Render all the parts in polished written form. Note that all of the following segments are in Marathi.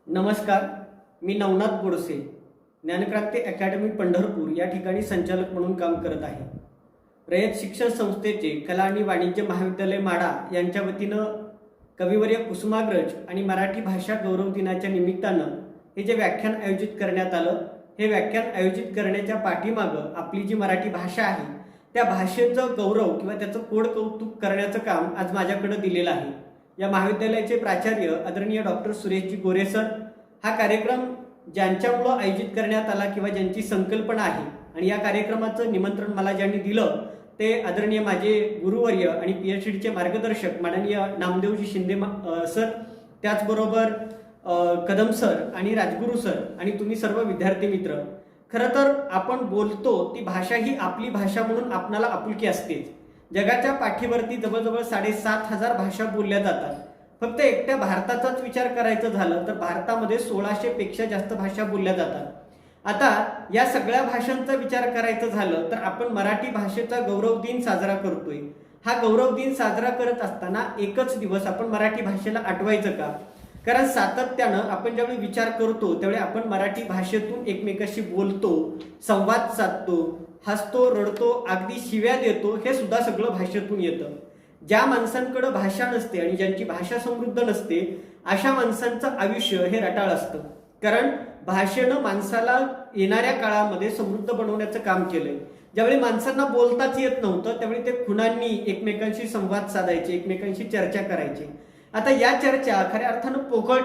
नमस्कार. मी नवनाथ गोडसे ज्ञानक्रांती अकॅडमी पंढरपूर या ठिकाणी संचालक म्हणून काम करत आहे. रयत शिक्षण संस्थेचे कला आणि वाणिज्य महाविद्यालय माढा यांच्या वतीनं कविवर्य कुसुमाग्रज आणि मराठी भाषा गौरव दिनाच्या निमित्तानं हे जे व्याख्यान आयोजित करण्यात आलं, हे व्याख्यान आयोजित करण्याच्या पाठीमागं आपली जी मराठी भाषा आहे त्या भाषेचं गौरव किंवा त्याचं कोड कौतुक करण्याचं काम आज माझ्याकडे दिलेलं आहे. या महाविद्यालयाचे प्राचार्य आदरणीय डॉक्टर सुरेशजी गोरे सर, हा कार्यक्रम ज्यांच्यामुळं आयोजित करण्यात आला किंवा ज्यांची संकल्पना आहे आणि या कार्यक्रमाचं निमंत्रण मला ज्यांनी दिलं ते आदरणीय माझे गुरुवर्य आणि PhDचे मार्गदर्शक माननीय नामदेवजी शिंदे सर, त्याचबरोबर कदम सर आणि राजगुरू सर आणि तुम्ही सर्व विद्यार्थी मित्र. खरं तर आपण बोलतो ती भाषा ही आपली भाषा म्हणून आपणाला आपुलकी असतेच. जगाच्या पाठीवरती जवळजवळ 7,500 भाषा बोलल्या जातात. फक्त एकट्या भारताचाच विचार करायचं झालं तर भारतामध्ये 1600 पेक्षा जास्त भाषा बोलल्या जातात. आता या सगळ्या भाषांचा विचार करायचं झालं तर आपण मराठी भाषेचा गौरव दिन साजरा करतोय. हा गौरव दिन साजरा करत असताना एकच दिवस आपण मराठी भाषेला आठवायचं का? कारण सातत्यानं आपण ज्यावेळी विचार करतो त्यावेळी आपण मराठी भाषेतून एकमेकाशी बोलतो, संवाद साधतो, हसतो, रडतो, अगदी शिव्या देतो, हे सुद्धा सगळं भाषेतून येतं. ज्या माणसांकडे भाषा नसते आणि ज्यांची भाषा समृद्ध नसते अशा माणसांचं आयुष्य हे रटाळ असतं. कारण भाषेनं माणसाला येणाऱ्या काळामध्ये समृद्ध बनवण्याचं काम केलंय. ज्यावेळी माणसांना बोलताच येत नव्हतं त्यावेळी ते खुणांनी एकमेकांशी संवाद साधायचे, एकमेकांशी चर्चा करायचे. आता या चर्चा खऱ्या अर्थानं पोकळ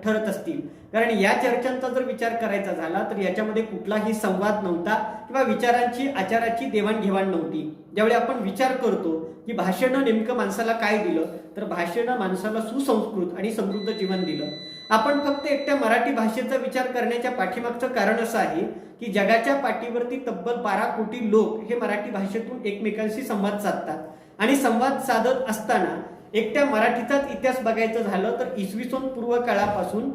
ठरत असतील, कारण या चर्चांचा जर विचार करायचा झाला तर याच्यामध्ये कुठलाही संवाद नव्हता किंवा विचारांची आचाराची देवाणघेवाण नव्हती. ज्यावेळी आपण विचार करतो की भाषेनं नेमकं माणसाला काय दिलं तर भाषेनं माणसाला सुसंस्कृत आणि समृद्ध जीवन दिलं. आपण फक्त एकट्या मराठी भाषेचा विचार करण्याच्या पाठीमागचं कारण असं आहे की जगाच्या पाठीवरती तब्बल 12 कोटी लोक हे मराठी भाषेतून एकमेकांशी संवाद साधतात आणि संवाद साधत असताना एकट्या मराठीचाच इतिहास बघायचं झालं तर इसवी सन पूर्व काळापासून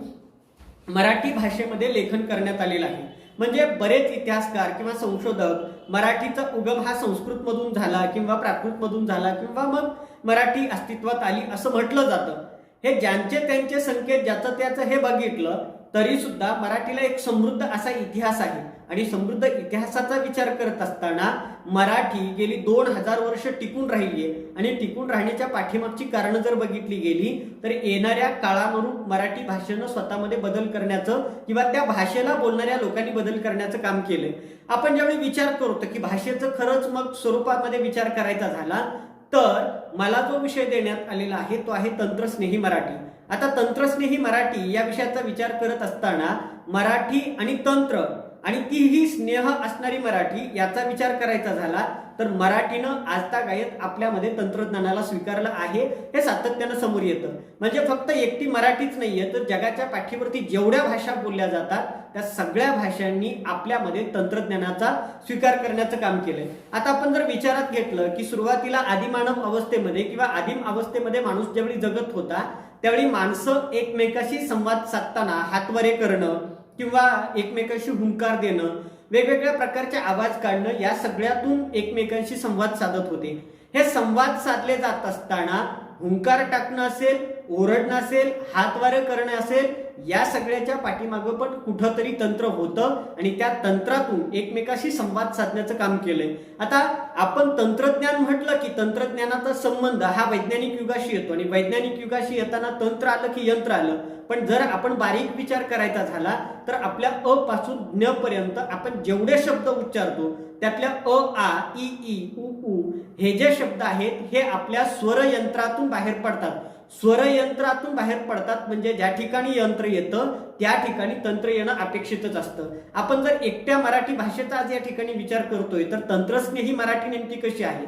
मराठी भाषेमध्ये लेखन करण्यात आलेलं आहे. म्हणजे बरेच इतिहासकार किंवा संशोधक मराठीचा उगम हा संस्कृतमधून झाला किंवा प्राकृतमधून झाला किंवा मग मराठी अस्तित्वात आली असं म्हटलं जातं. हे ज्यांचे त्यांचे संकेत ज्याचं त्याचं हे बघितलं तरी सुद्धा मराठीला एक समृद्ध असा इतिहास आहे आणि समृद्ध इतिहासाचा विचार करत असताना मराठी गेली 2000 वर्ष टिकून राहिली आहे आणि टिकून राहण्याच्या पाठीमागची कारणं जर बघितली गेली तर येणाऱ्या काळानुरूप मराठी भाषेनं स्वतःमध्ये बदल करण्याचं किंवा त्या भाषेला बोलणाऱ्या लोकांनी बदल करण्याचं काम केलंय. आपण ज्यावेळी विचार करतो की भाषेचं खरंच मग स्वरूपामध्ये विचार करायचा झाला तर मला जो विषय देण्यात आलेला आहे तो आहे तंत्रस्नेही मराठी. आता तंत्रस्नेही मराठी या विषयाचा विचार करत असताना मराठी आणि तंत्र आणि तीही स्नेह असणारी मराठी याचा विचार करायचा झाला तर मराठीनं आजतागायत आपल्यामध्ये तंत्रज्ञानाला स्वीकारलं आहे हे सातत्यानं समोर येतं. म्हणजे फक्त एकटी मराठीच नाहीये तर जगाच्या पाठीवरती जेवढ्या भाषा बोलल्या जातात त्या सगळ्या भाषांनी आपल्यामध्ये तंत्रज्ञानाचा स्वीकार करण्याचं काम केलंय. आता आपण जर विचारात घेतलं की सुरुवातीला आदिमानव अवस्थेमध्ये किंवा आदिम अवस्थेमध्ये माणूस ज्यावेळी जगत होता त्यावेळी माणसं एकमेकाशी संवाद साधताना हातवारे करणं किंवा एकमेकांशी हुंकार देणं, वेगवेगळ्या प्रकारचे आवाज काढणं या सगळ्यातून एकमेकांशी संवाद साधत होते. हे संवाद साधले जात असताना हुंकार टाकणं असेल, ओरडणं असेल, हातवारे करणं असेल, या सगळ्याच्या पाठीमागं पण कुठंतरी तंत्र होतं आणि त्या तंत्रातून एकमेकाशी संवाद साधण्याचं काम केलंय. आता आपण तंत्रज्ञान म्हटलं की तंत्रज्ञानाचा संबंध हा वैज्ञानिक युगाशी येतो आणि वैज्ञानिक युगाशी येताना तंत्र आलं की यंत्र आलं. पण जर आपण बारीक विचार करायचा झाला तर आपल्या अ पासून ज्ञ पर्यंत आपण जेवढे शब्द उच्चारतो त्यातल्या अ, आ, इ, ई, उ, ऊ हे जे शब्द आहेत हे आपल्या स्वरयंत्रातून बाहेर पडतात. स्वरयंत्रातून बाहेर पडतात म्हणजे ज्या ठिकाणी यंत्र येतं त्या ठिकाणी तंत्र येणं अपेक्षितच असतं. आपण जर एकट्या मराठी भाषेचा आज या ठिकाणी विचार करतोय तर तंत्रस्नेही मराठी नेमकी कशी आहे?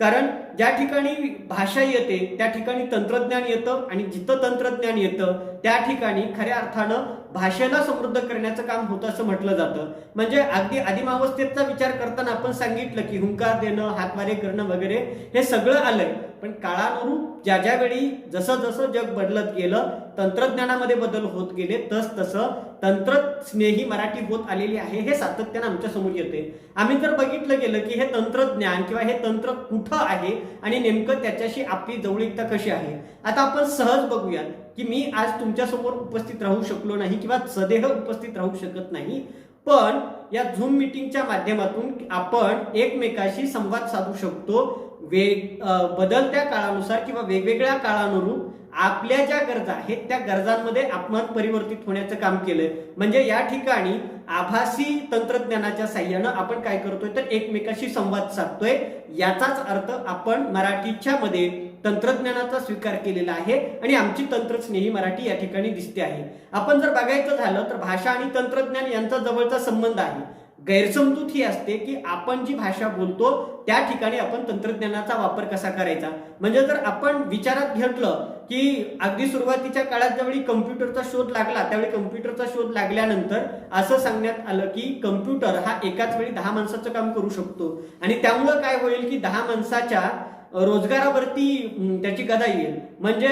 कारण ज्या ठिकाणी भाषा येते त्या ठिकाणी तंत्रज्ञान येतं आणि जिथं तंत्रज्ञान येतं त्या ठिकाणी खऱ्या अर्थानं भाषेला समृद्ध करण्याचं काम होतं असं म्हटलं जातं. म्हणजे अगदी आदिमावस्थेचा विचार करताना आपण सांगितलं की हुंकार देणं, हातवारे करणं वगैरे हे सगळं आलंय. पण काळानुरूप ज्या ज्या वेळी जसं जसं जग बदलत गेलं तंत्रज्ञानामध्ये बदल होत गेले तसं तंत्रस्नेही मराठी होत आलेली आहे हे सातत्यानं आमच्या समोर येते. आम्ही जर बघितलं गेलं की हे तंत्रज्ञान किंवा हे तंत्र कुठं आहे आणि नेमकं त्याच्याशी आपली जवळीकता कशी आहे. आता आपण सहज बघूयात की मी आज तुमच्यासमोर उपस्थित राहू शकलो नाही किंवा सदेह उपस्थित राहू शकत नाही, पण या झूम मीटिंगच्या माध्यमातून आपण एकमेकाशी संवाद साधू शकतो. बदलत्या काळानुसार किंवा वेगवेगळ्या काळानुरूप आपल्या ज्या गरजा आहेत त्या गरजांमध्ये आपण परिवर्तित होण्याचं काम केलंय. म्हणजे या ठिकाणी आभासी तंत्रज्ञानाच्या साह्यानं आपण काय करतोय तर एकमेकाशी संवाद साधतोय. याचाच अर्थ आपण मराठीच्या मध्ये तंत्रज्ञानाचा स्वीकार केलेला आहे आणि आमची तंत्रस्नेही मराठी या ठिकाणी दिसते आहे. आपण जर बघायचं झालं तर भाषा आणि तंत्रज्ञान यांचा जवळचा संबंध आहे. गैरसमजूत ही असते की आपण जी भाषा बोलतो त्या ठिकाणी आपण तंत्रज्ञानाचा वापर कसा करायचा. म्हणजे जर आपण विचारात घेतलं की अगदी सुरुवातीच्या काळात ज्यावेळी कम्प्युटरचा शोध लागला त्यावेळी कम्प्युटरचा शोध लागल्यानंतर असं सांगण्यात आलं की कम्प्युटर हा एकाच वेळी 10 माणसाचं काम करू शकतो आणि त्यामुळं काय होईल की 10 माणसाच्या रोजगारावरती त्याची गदा येईल. म्हणजे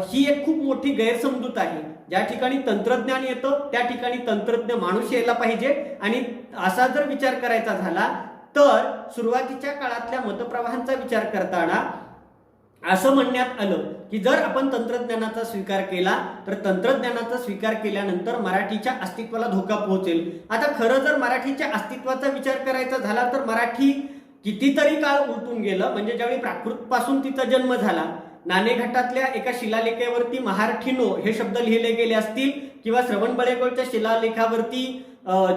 ही एक खूप मोठी गैरसमजूत आहे. ज्या ठिकाणी तंत्रज्ञान येतं त्या ठिकाणी तंत्रज्ञ माणूस यायला पाहिजे आणि असा जर विचार करायचा झाला तर सुरुवातीच्या काळातल्या मतप्रवाहांचा विचार करताना असं म्हणण्यात आलं की जर आपण तंत्रज्ञानाचा स्वीकार केला तर तंत्रज्ञानाचा स्वीकार केल्यानंतर मराठीच्या अस्तित्वाला धोका पोहोचेल. आता खरं जर मराठीच्या अस्तित्वाचा विचार करायचा झाला तर मराठी कितीतरी काळ उलटून गेलं. म्हणजे ज्यावेळी प्राकृत पासून तिचा जन्म झाला, नाणेघाटातल्या एका शिलालेखावरती महारठीनो हे शब्द लिहिले गेले असतील किंवा श्रवणबळेगोळच्या शिलालेखावरती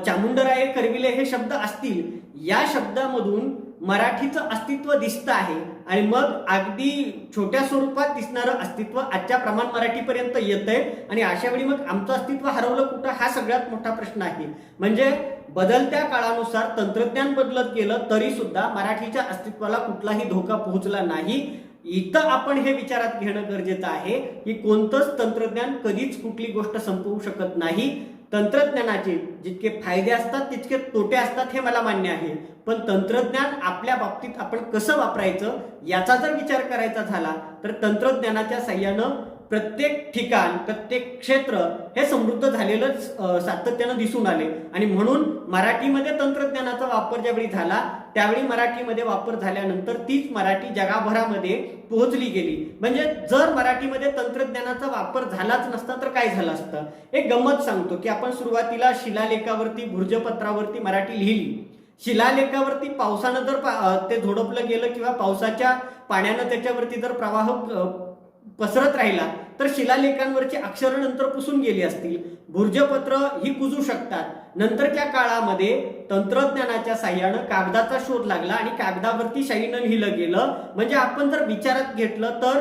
चामुंडराये करविले हे शब्द असतील, या शब्दामधून मराठीचं अस्तित्व दिसतं आहे आणि मग अगदी छोट्या स्वरूपात दिसणारं अस्तित्व आजच्या प्रमाण मराठीपर्यंत येतंय आणि अशा वेळी मग आमचं अस्तित्व हरवलं कुठं हा सगळ्यात मोठा प्रश्न आहे. म्हणजे बदलत्या काळानुसार तंत्रज्ञान बदलत गेलं तरी सुद्धा मराठीच्या अस्तित्वाला कुठलाही धोका पोहोचला नाही. इथं आपण हे विचारात घेणं गरजेचं आहे की कोणतंच तंत्रज्ञान कधीच कुठली गोष्ट संपवू शकत नाही. तंत्रज्ञानाचे जितके फायदे असतात तितके तोटे असतात हे मला मान्य आहे, पण तंत्रज्ञान आपल्या बाबतीत आपण कसं वापरायचं याचा जर विचार करायचा झाला तर तंत्रज्ञानाच्या साह्यानं प्रत्येक ठिकाण प्रत्येक क्षेत्र हे समृद्ध झालेलंच सातत्यानं दिसून आले आणि म्हणून मराठीमध्ये तंत्रज्ञानाचा वापर ज्यावेळी झाला त्यावेळी मराठीमध्ये वापर झाल्यानंतर तीच मराठी जगभरामध्ये पोहोचली गेली. म्हणजे जर मराठीमध्ये तंत्रज्ञानाचा वापर झालाच नसता तर काय झालं असतं. एक गंमत सांगतो की आपण सुरुवातीला शिलालेखावरती भुर्जपत्रावरती मराठी लिहिली. शिलालेखावरती पावसानं जर ते झोडपलं गेलं किंवा पावसाच्या पाण्यानं त्याच्यावरती जर प्रवाह पसरत राहिला तर शिलालेखांवरची अक्षरं नंतर पुसून गेली असतील. भुर्जपत्र ही कुजू शकतात. नंतरच्या काळामध्ये तंत्रज्ञानाच्या साह्यानं कागदाचा शोध लागला आणि कागदावरती शाईनं लिहिलं गेलं. म्हणजे आपण जर विचारात घेतलं तर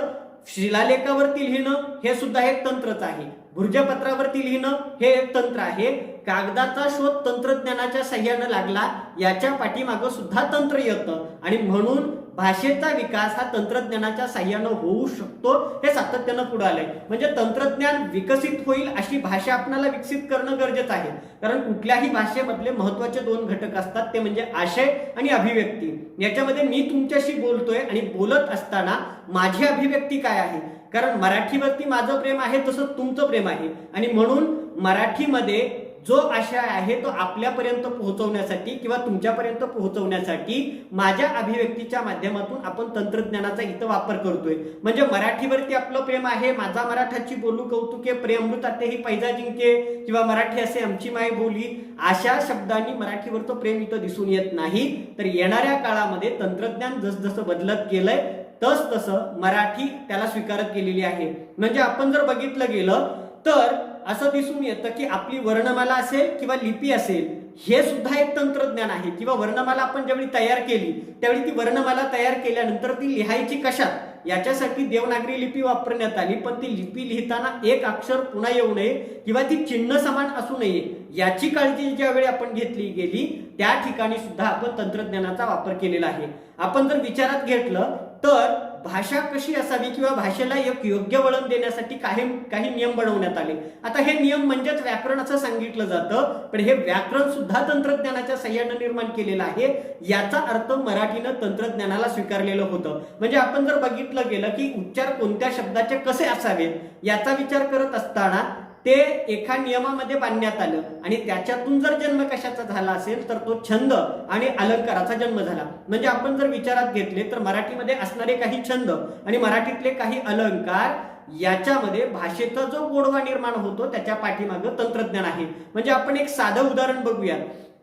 शिलालेखावरती लिहिणं हे सुद्धा एक तंत्रच आहे. भुर्जपत्रावरती लिहिणं हे एक तंत्र आहे. कागदाचा शोध तंत्रज्ञानाच्या साह्यानं लागला, याच्या पाठीमागं सुद्धा तंत्र येतं आणि म्हणून भाषेचा विकास हा तंत्रज्ञानाच्या साह्यानं होऊ शकतो हे सातत्यानं पुढे आलंय. म्हणजे तंत्रज्ञान विकसित होईल अशी भाषा आपल्याला विकसित करणं गरजेचं आहे. कारण कुठल्याही भाषेमधले महत्वाचे 2 घटक असतात, ते म्हणजे आशय आणि अभिव्यक्ती. याच्यामध्ये मी तुमच्याशी बोलतोय आणि बोलत असताना माझी अभिव्यक्ती काय आहे, कारण मराठीवरती माझं प्रेम आहे तसंच तुमचं प्रेम आहे आणि म्हणून मराठीमध्ये जो आशय आहे तो आपल्यापर्यंत पोहोचवण्यासाठी किंवा तुमच्यापर्यंत पोहोचवण्यासाठी माझ्या अभिव्यक्तीच्या माध्यमातून आपण तंत्रज्ञानाचा इथं वापर करतोय. म्हणजे मराठीवरती आपलं प्रेम आहे, माझा मराठाची बोलू कौतुके प्रेमृत ही पैजा जिंके किंवा मराठी असे आमची माय बोली, अशा शब्दांनी मराठीवरचं प्रेम इथं दिसून येत नाही. तर येणाऱ्या काळामध्ये तंत्रज्ञान जसजसं बदलत गेलंय तस तसं मराठी त्याला स्वीकारत गेलेली आहे. म्हणजे आपण जर बघितलं गेलं तर असं दिसून येतं की आपली वर्णमाला असेल किंवा लिपी असेल हे सुद्धा एक तंत्रज्ञान आहे. किंवा वर्णमाला आपण ज्यावेळी तयार केली त्यावेळी ती वर्णमाला तयार केल्यानंतर ती लिहायची कशात याच्यासाठी देवनागरी लिपी वापरण्यात आली, पण ती लिपी लिहिताना एक अक्षर पुन्हा येऊ नये किंवा ती चिन्ह समान असू नये याची काळजी ज्यावेळी आपण घेतली गेली त्या ठिकाणी सुद्धा आपण तंत्रज्ञानाचा वापर केलेला आहे. आपण जर विचारात घेतलं तर भाषा कशी असावी किंवा भाषेला एक योग्य वळण देण्यासाठी काही नियम बनवण्यात आले. आता हे नियम म्हणजेच व्याकरण असं सांगितलं जातं, पण हे व्याकरण सुद्धा तंत्रज्ञानाच्या साह्यानं निर्माण केलेलं आहे. याचा अर्थ मराठीनं तंत्रज्ञानाला स्वीकारलेलं होतं. म्हणजे आपण जर बघितलं गेलं की उच्चार कोणत्या शब्दाचे कसे असावेत याचा विचार करत असताना ते एका नियमामध्ये बांधण्यात आलं आणि त्याच्यातून जर जन्म कशाचा झाला असेल तर तो छंद आणि अलंकाराचा जन्म झाला. म्हणजे आपण जर विचारात घेतले तर मराठीमध्ये असणारे काही छंद आणि मराठीतले काही अलंकार याच्यामध्ये भाषेचा जो गोडवा निर्माण होतो त्याच्या पाठीमागं तंत्रज्ञान आहे. म्हणजे आपण एक साधं उदाहरण बघूया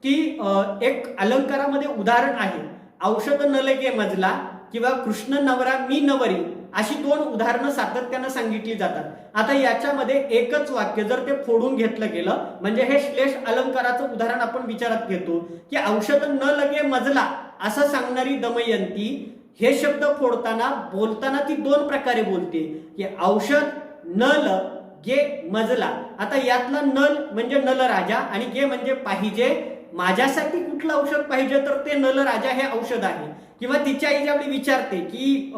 की एक अलंकारामध्ये उदाहरण आहे, औषध न लगे मजला किंवा कृष्ण नवरा मी नवरी, अशी दोन उदाहरणं सातत्यानं सांगितली जातात. आता याच्यामध्ये एकच वाक्य जर ते फोडून घेतलं गेलं, म्हणजे हे श्लेष अलंकाराचं उदाहरण आपण विचारात घेतो की औषध न लगे मजला असं सांगणारी दमयंती हे शब्द फोडताना बोलताना ती दोन प्रकारे बोलते की औषध नल गे मजला. आता यातला नल म्हणजे नल राजा आणि गे म्हणजे पाहिजे. माझ्यासाठी कुठलं औषध पाहिजे तर ते नल राजा हे औषध आहे. किंवा तिची आई ज्यावेळी विचारते की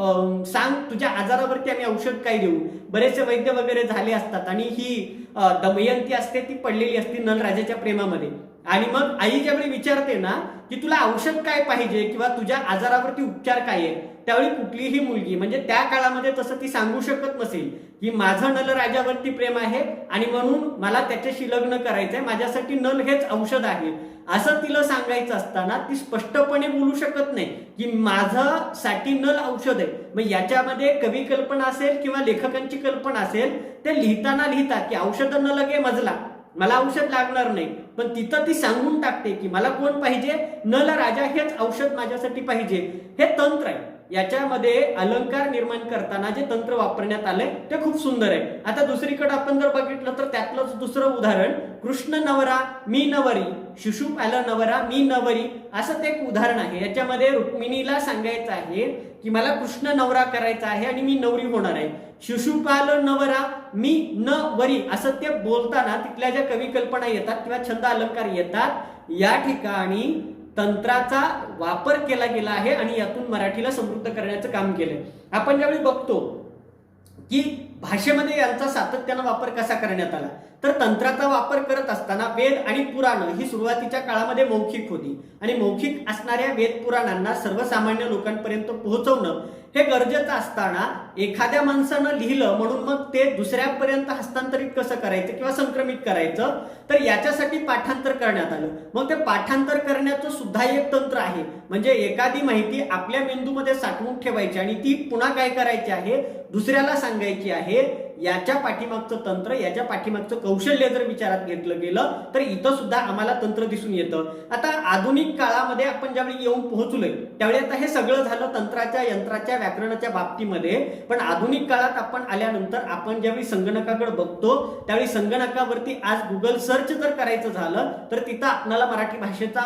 सांग तुझ्या आजारावरती आम्ही औषध काय देऊ, बरेचसे वैद्य वगैरे झाले असतात आणि ही दमयंती असते ती पडलेली असते नलराजाच्या प्रेमामध्ये. आणि मग आई ज्यावेळी विचारते ना की तुला औषध काय पाहिजे किंवा तुझ्या आजारावरती उपचार काय आहे, त्यावेळी कुठलीही मुलगी म्हणजे त्या काळामध्ये तसं ती सांगू शकत नसेल की माझं नल राजावरती प्रेम आहे आणि म्हणून मला त्याच्याशी लग्न करायचंय, माझ्यासाठी नल हेच औषध आहे असं तिला सांगायचं असताना ती स्पष्टपणे बोलू शकत नाही की माझ्यासाठी नल औषध आहे. मग याच्यामध्ये कवी कल्पना असेल किंवा लेखकांची कल्पना असेल, ते लिहिताना लिहितात की औषध न लगे मजला, मला औषध लागणार नाही, पण तिथं ती सांगून टाकते की मला कोण पाहिजे, नल राजा हेच औषध माझ्यासाठी पाहिजे. हे तंत्र आहे. याच्यामध्ये अलंकार निर्माण करताना जे तंत्र वापरण्यात आलंय ते खूप सुंदर आहे. आता दुसरीकडे आपण जर बघितलं तर त्यातलंच दुसरं उदाहरण कृष्ण नवरा मी नवरी, शिशुप आलं नवरा मी नवरी असं ते एक उदाहरण आहे. याच्यामध्ये रुक्मिणीला सांगायचं आहे की मला कृष्ण नवरा करायचा आहे आणि मी नवरी होणार आहे. शिशुपाल नवरा मी नवरी असं ते बोलताना तिथल्या ज्या कवी कल्पना येतात किंवा छंद अलंकार येतात, या ठिकाणी तंत्राचा वापर केला गेला आहे आणि यातून मराठीला समृद्ध करण्याचं काम केलंय. आपण ज्यावेळी बघतो की भाषेमध्ये यांचा सातत्यानं वापर कसा करण्यात आला, तर तंत्राचा वापर करत असताना वेद आणि पुराण ही सुरुवातीच्या काळामध्ये मौखिक होती आणि मौखिक असणाऱ्या वेद पुराणांना सर्वसामान्य लोकांपर्यंत पोहोचवणं हे गरजेचं असताना एखाद्या माणसानं लिहिलं म्हणून मग ते दुसऱ्यापर्यंत हस्तांतरित कसं करायचं किंवा संक्रमित करायचं, तर याच्यासाठी पाठांतर करण्यात आलं. मग ते पाठांतर करण्याचं सुद्धा एक तंत्र आहे. म्हणजे एखादी माहिती आपल्या मेंदूमध्ये साठवून ठेवायची आणि ती पुन्हा काय करायची आहे, दुसऱ्याला सांगायची आहे. याच्या पाठीमागचं तंत्र, याच्या पाठीमागचं कौशल्य जर विचारात घेतलं गेलं तर इथं सुद्धा आम्हाला तंत्र दिसून येतं. आता आधुनिक काळामध्ये आपण ज्यावेळी येऊन पोहोचलोय त्यावेळी आता हे सगळं झालं तंत्राच्या, यंत्राच्या, व्याकरणाच्या बाबतीमध्ये. पण आधुनिक काळात आपण आल्यानंतर आपण ज्यावेळी संगणकाकडे बघतो त्यावेळी संगणकावरती आज गुगल सर्च जर करायचं झालं तर तिथं आपल्याला मराठी भाषेचा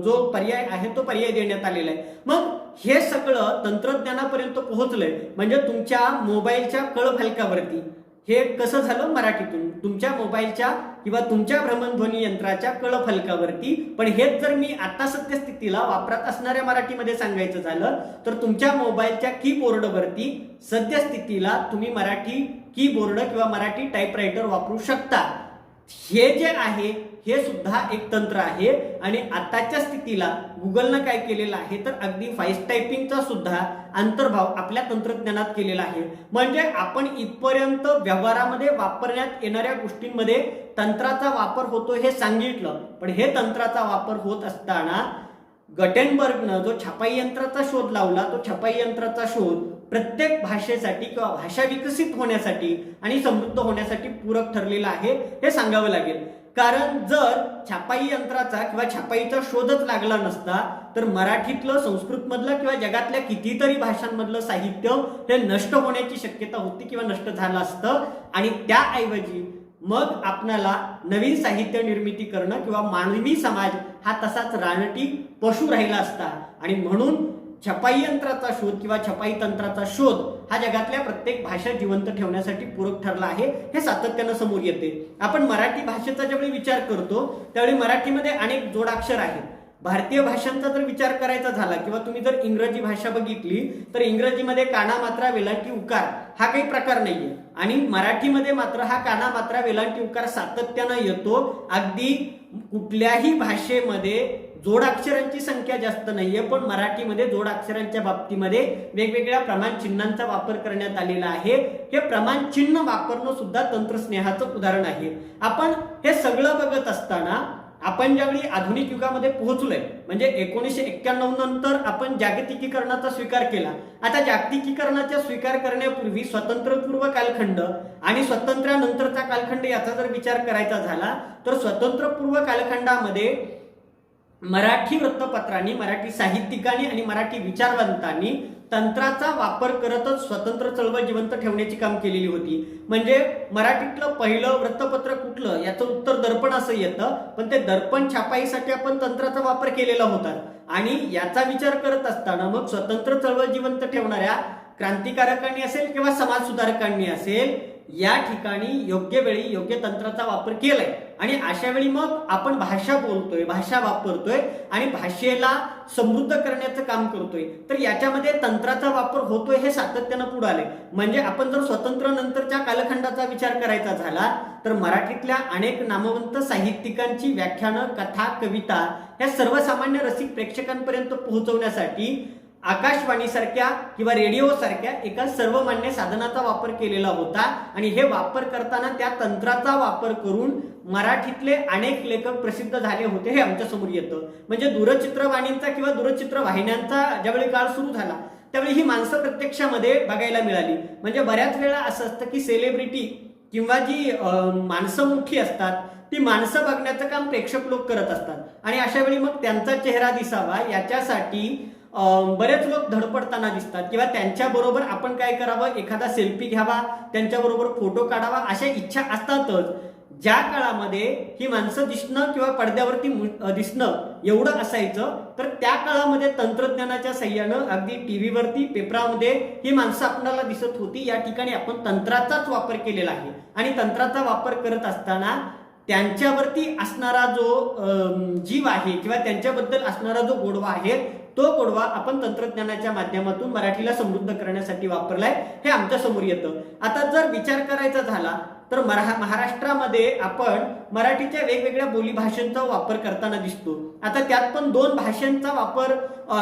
जो पर्याय आहे तो पर्याय देण्यात आलेला आहे. मग हे सगळं तंत्रज्ञानापर्यंत पोहोचलंय. म्हणजे तुमच्या मोबाईलच्या कळफलकावरती हे कसं झालं, मराठीतून तुमच्या मोबाईलच्या किंवा तुमच्या भ्रमणध्वनी यंत्राच्या कळफलकावरती. पण हेच जर मी आता सद्यस्थितीला वापरात असणाऱ्या मराठीमध्ये सांगायचं झालं तर तुमच्या मोबाईलच्या कीबोर्डवरती सद्यस्थितीला तुम्ही मराठी कीबोर्ड किंवा मराठी टाईपरायटर वापरू शकता. हे जे आहे हे सुद्धा एक तंत्र आहे. आणि आताच्या स्थितीला गुगलनं काय केलेलं आहे तर अगदी फास्ट टायपिंगचा सुद्धा अंतर्भाव आपल्या तंत्रज्ञानात केलेला आहे. म्हणजे आपण इथपर्यंत व्यवहारामध्ये वापरण्यात येणाऱ्या गोष्टींमध्ये तंत्राचा वापर होतो हे सांगितलं. पण हे तंत्राचा वापर होत असताना गटेनबर्गनं जो छपाई यंत्राचा शोध लावला, तो छपाई यंत्राचा शोध प्रत्येक भाषेसाठी किंवा भाषा विकसित होण्यासाठी आणि समृद्ध होण्यासाठी पूरक ठरलेला आहे हे सांगावं लागेल. कारण जर छपाई यंत्राचा किंवा छपाईचा शोधच लागला नसता तर मराठीतलं, संस्कृतमधलं किंवा जगातल्या कितीतरी भाषांमधलं साहित्य हे नष्ट होण्याची शक्यता होती किंवा नष्ट झालं असतं. आणि त्याऐवजी मग आपल्याला नवीन साहित्य निर्मिती करणं किंवा मानवी समाज हा तसाच रानटी पशु राहिला असता. आणि म्हणून छपाई यंत्राचा शोध किंवा छपाई तंत्राचा शोध हा जगातल्या प्रत्येक भाषा जिवंत ठेवण्यासाठी पूरक ठरला आहे हे सातत्यानं समोर येते. आपण मराठी भाषेचा ज्यावेळी विचार करतो त्यावेळी मराठीमध्ये अनेक जोडाक्षर आहेत. भारतीय भाषांचा जर विचार करायचा झाला किंवा तुम्ही जर इंग्रजी भाषा बघितली तर इंग्रजीमध्ये काना मात्रा वेलांटी उकार हा काही प्रकार नाहीये आणि मराठीमध्ये मात्र हा काना मात्रा वेलांटी उकार सातत्यानं येतो. अगदी कुठल्याही भाषेमध्ये जोडाक्षरांची संख्या जास्त नाहीये, पण मराठीमध्ये जोडाक्षरांच्या बाबतीमध्ये वेगवेगळ्या प्रमाण चिन्हांचा वापर करण्यात आलेला आहे. हे प्रमाण चिन्ह वापरणं सुद्धा तंत्रस्नेहाचं उदाहरण आहे. आपण हे सगळं बघत असताना आपण ज्यावेळी आधुनिक युगामध्ये पोहोचलोय, म्हणजे 1991 नंतर आपण जागतिकीकरणाचा स्वीकार केला. आता जागतिकीकरणाचा स्वीकार करण्यापूर्वी स्वातंत्र्यपूर्व कालखंड आणि स्वातंत्र्यानंतरचा कालखंड याचा जर विचार करायचा झाला तर स्वातंत्र्यपूर्व कालखंडामध्ये मराठी वृत्तपत्रांनी, मराठी साहित्यिकांनी आणि मराठी विचारवंतांनी तंत्राचा वापर करतच स्वतंत्र चळवळ जिवंत ठेवण्याची काम केलेली होती. म्हणजे मराठीतलं पहिलं वृत्तपत्र कुठलं याचं उत्तर दर्पण असं येतं, पण ते दर्पण छापाईसाठी आपण तंत्राचा वापर केलेला होता. आणि याचा विचार करत असताना मग स्वतंत्र चळवळ जिवंत ठेवणाऱ्या क्रांतिकारकांनी असेल किंवा समाज सुधारकांनी असेल, या ठिकाणी योग्य वेळी योग्य तंत्राचा वापर केलाय. आणि अशा वेळी मग आपण भाषा बोलतोय, भाषा वापरतोय आणि भाषेला समृद्ध करण्याचं काम करतोय. तर याच्यामध्ये तंत्राचा वापर होतोय हे सातत्यानं पुढे आलंय. म्हणजे आपण जर स्वतंत्र नंतरच्या कालखंडाचा विचार करायचा झाला तर मराठीतल्या अनेक नामवंत साहित्यिकांची व्याख्यानं, कथा, कविता या सर्वसामान्य रसिक प्रेक्षकांपर्यंत पोहोचवण्यासाठी आकाशवाणीसारख्या किंवा रेडिओ सारख्या एका सर्वमान्य साधनाचा वापर केलेला होता. आणि हे वापर करताना त्या तंत्राचा वापर करून मराठीतले अनेक लेखक प्रसिद्ध झाले होते हे आमच्या समोर येतं. म्हणजे दूरचित्रवाणींचा किंवा दूरचित्र वाहिन्यांचा ज्यावेळी काळ सुरू झाला त्यावेळी ही माणसं प्रत्यक्षामध्ये बघायला मिळाली. म्हणजे बऱ्याच वेळा असं असतं की सेलिब्रिटी किंवा जी माणसं मोठी असतात ती माणसं बघण्याचं काम प्रेक्षक लोक करत असतात. आणि अशा वेळी मग त्यांचा चेहरा दिसावा याच्यासाठी बरेच लोक धडपडताना दिसतात किंवा त्यांच्या बरोबर आपण काय करावं, एखादा सेल्फी घ्यावा, त्यांच्याबरोबर फोटो काढावा अशा इच्छा असतातच. ज्या काळामध्ये ही माणसं दिसणं किंवा पडद्यावरती दिसणं एवढं असायचं तर त्या काळामध्ये तंत्रज्ञानाच्या सहाय्यानं अगदी टीव्हीवरती, पेपरामध्ये ही माणसं आपल्याला दिसत होती. या ठिकाणी आपण तंत्राचाच वापर केलेला आहे. आणि तंत्राचा वापर करत असताना त्यांच्यावरती असणारा जो जीव आहे किंवा त्यांच्याबद्दल असणारा जो गोडवा आहे तो गोडवा आपण तंत्रज्ञानाच्या माध्यमातून मराठीला समृद्ध करण्यासाठी वापरलाय हे आमच्या समोर येतं. आता जर विचार करायचा झाला तर महाराष्ट्रामध्ये आपण मराठीच्या वेगवेगळ्या बोलीभाषांचा वापर करताना दिसतो. आता त्यात पण दोन भाषांचा वापर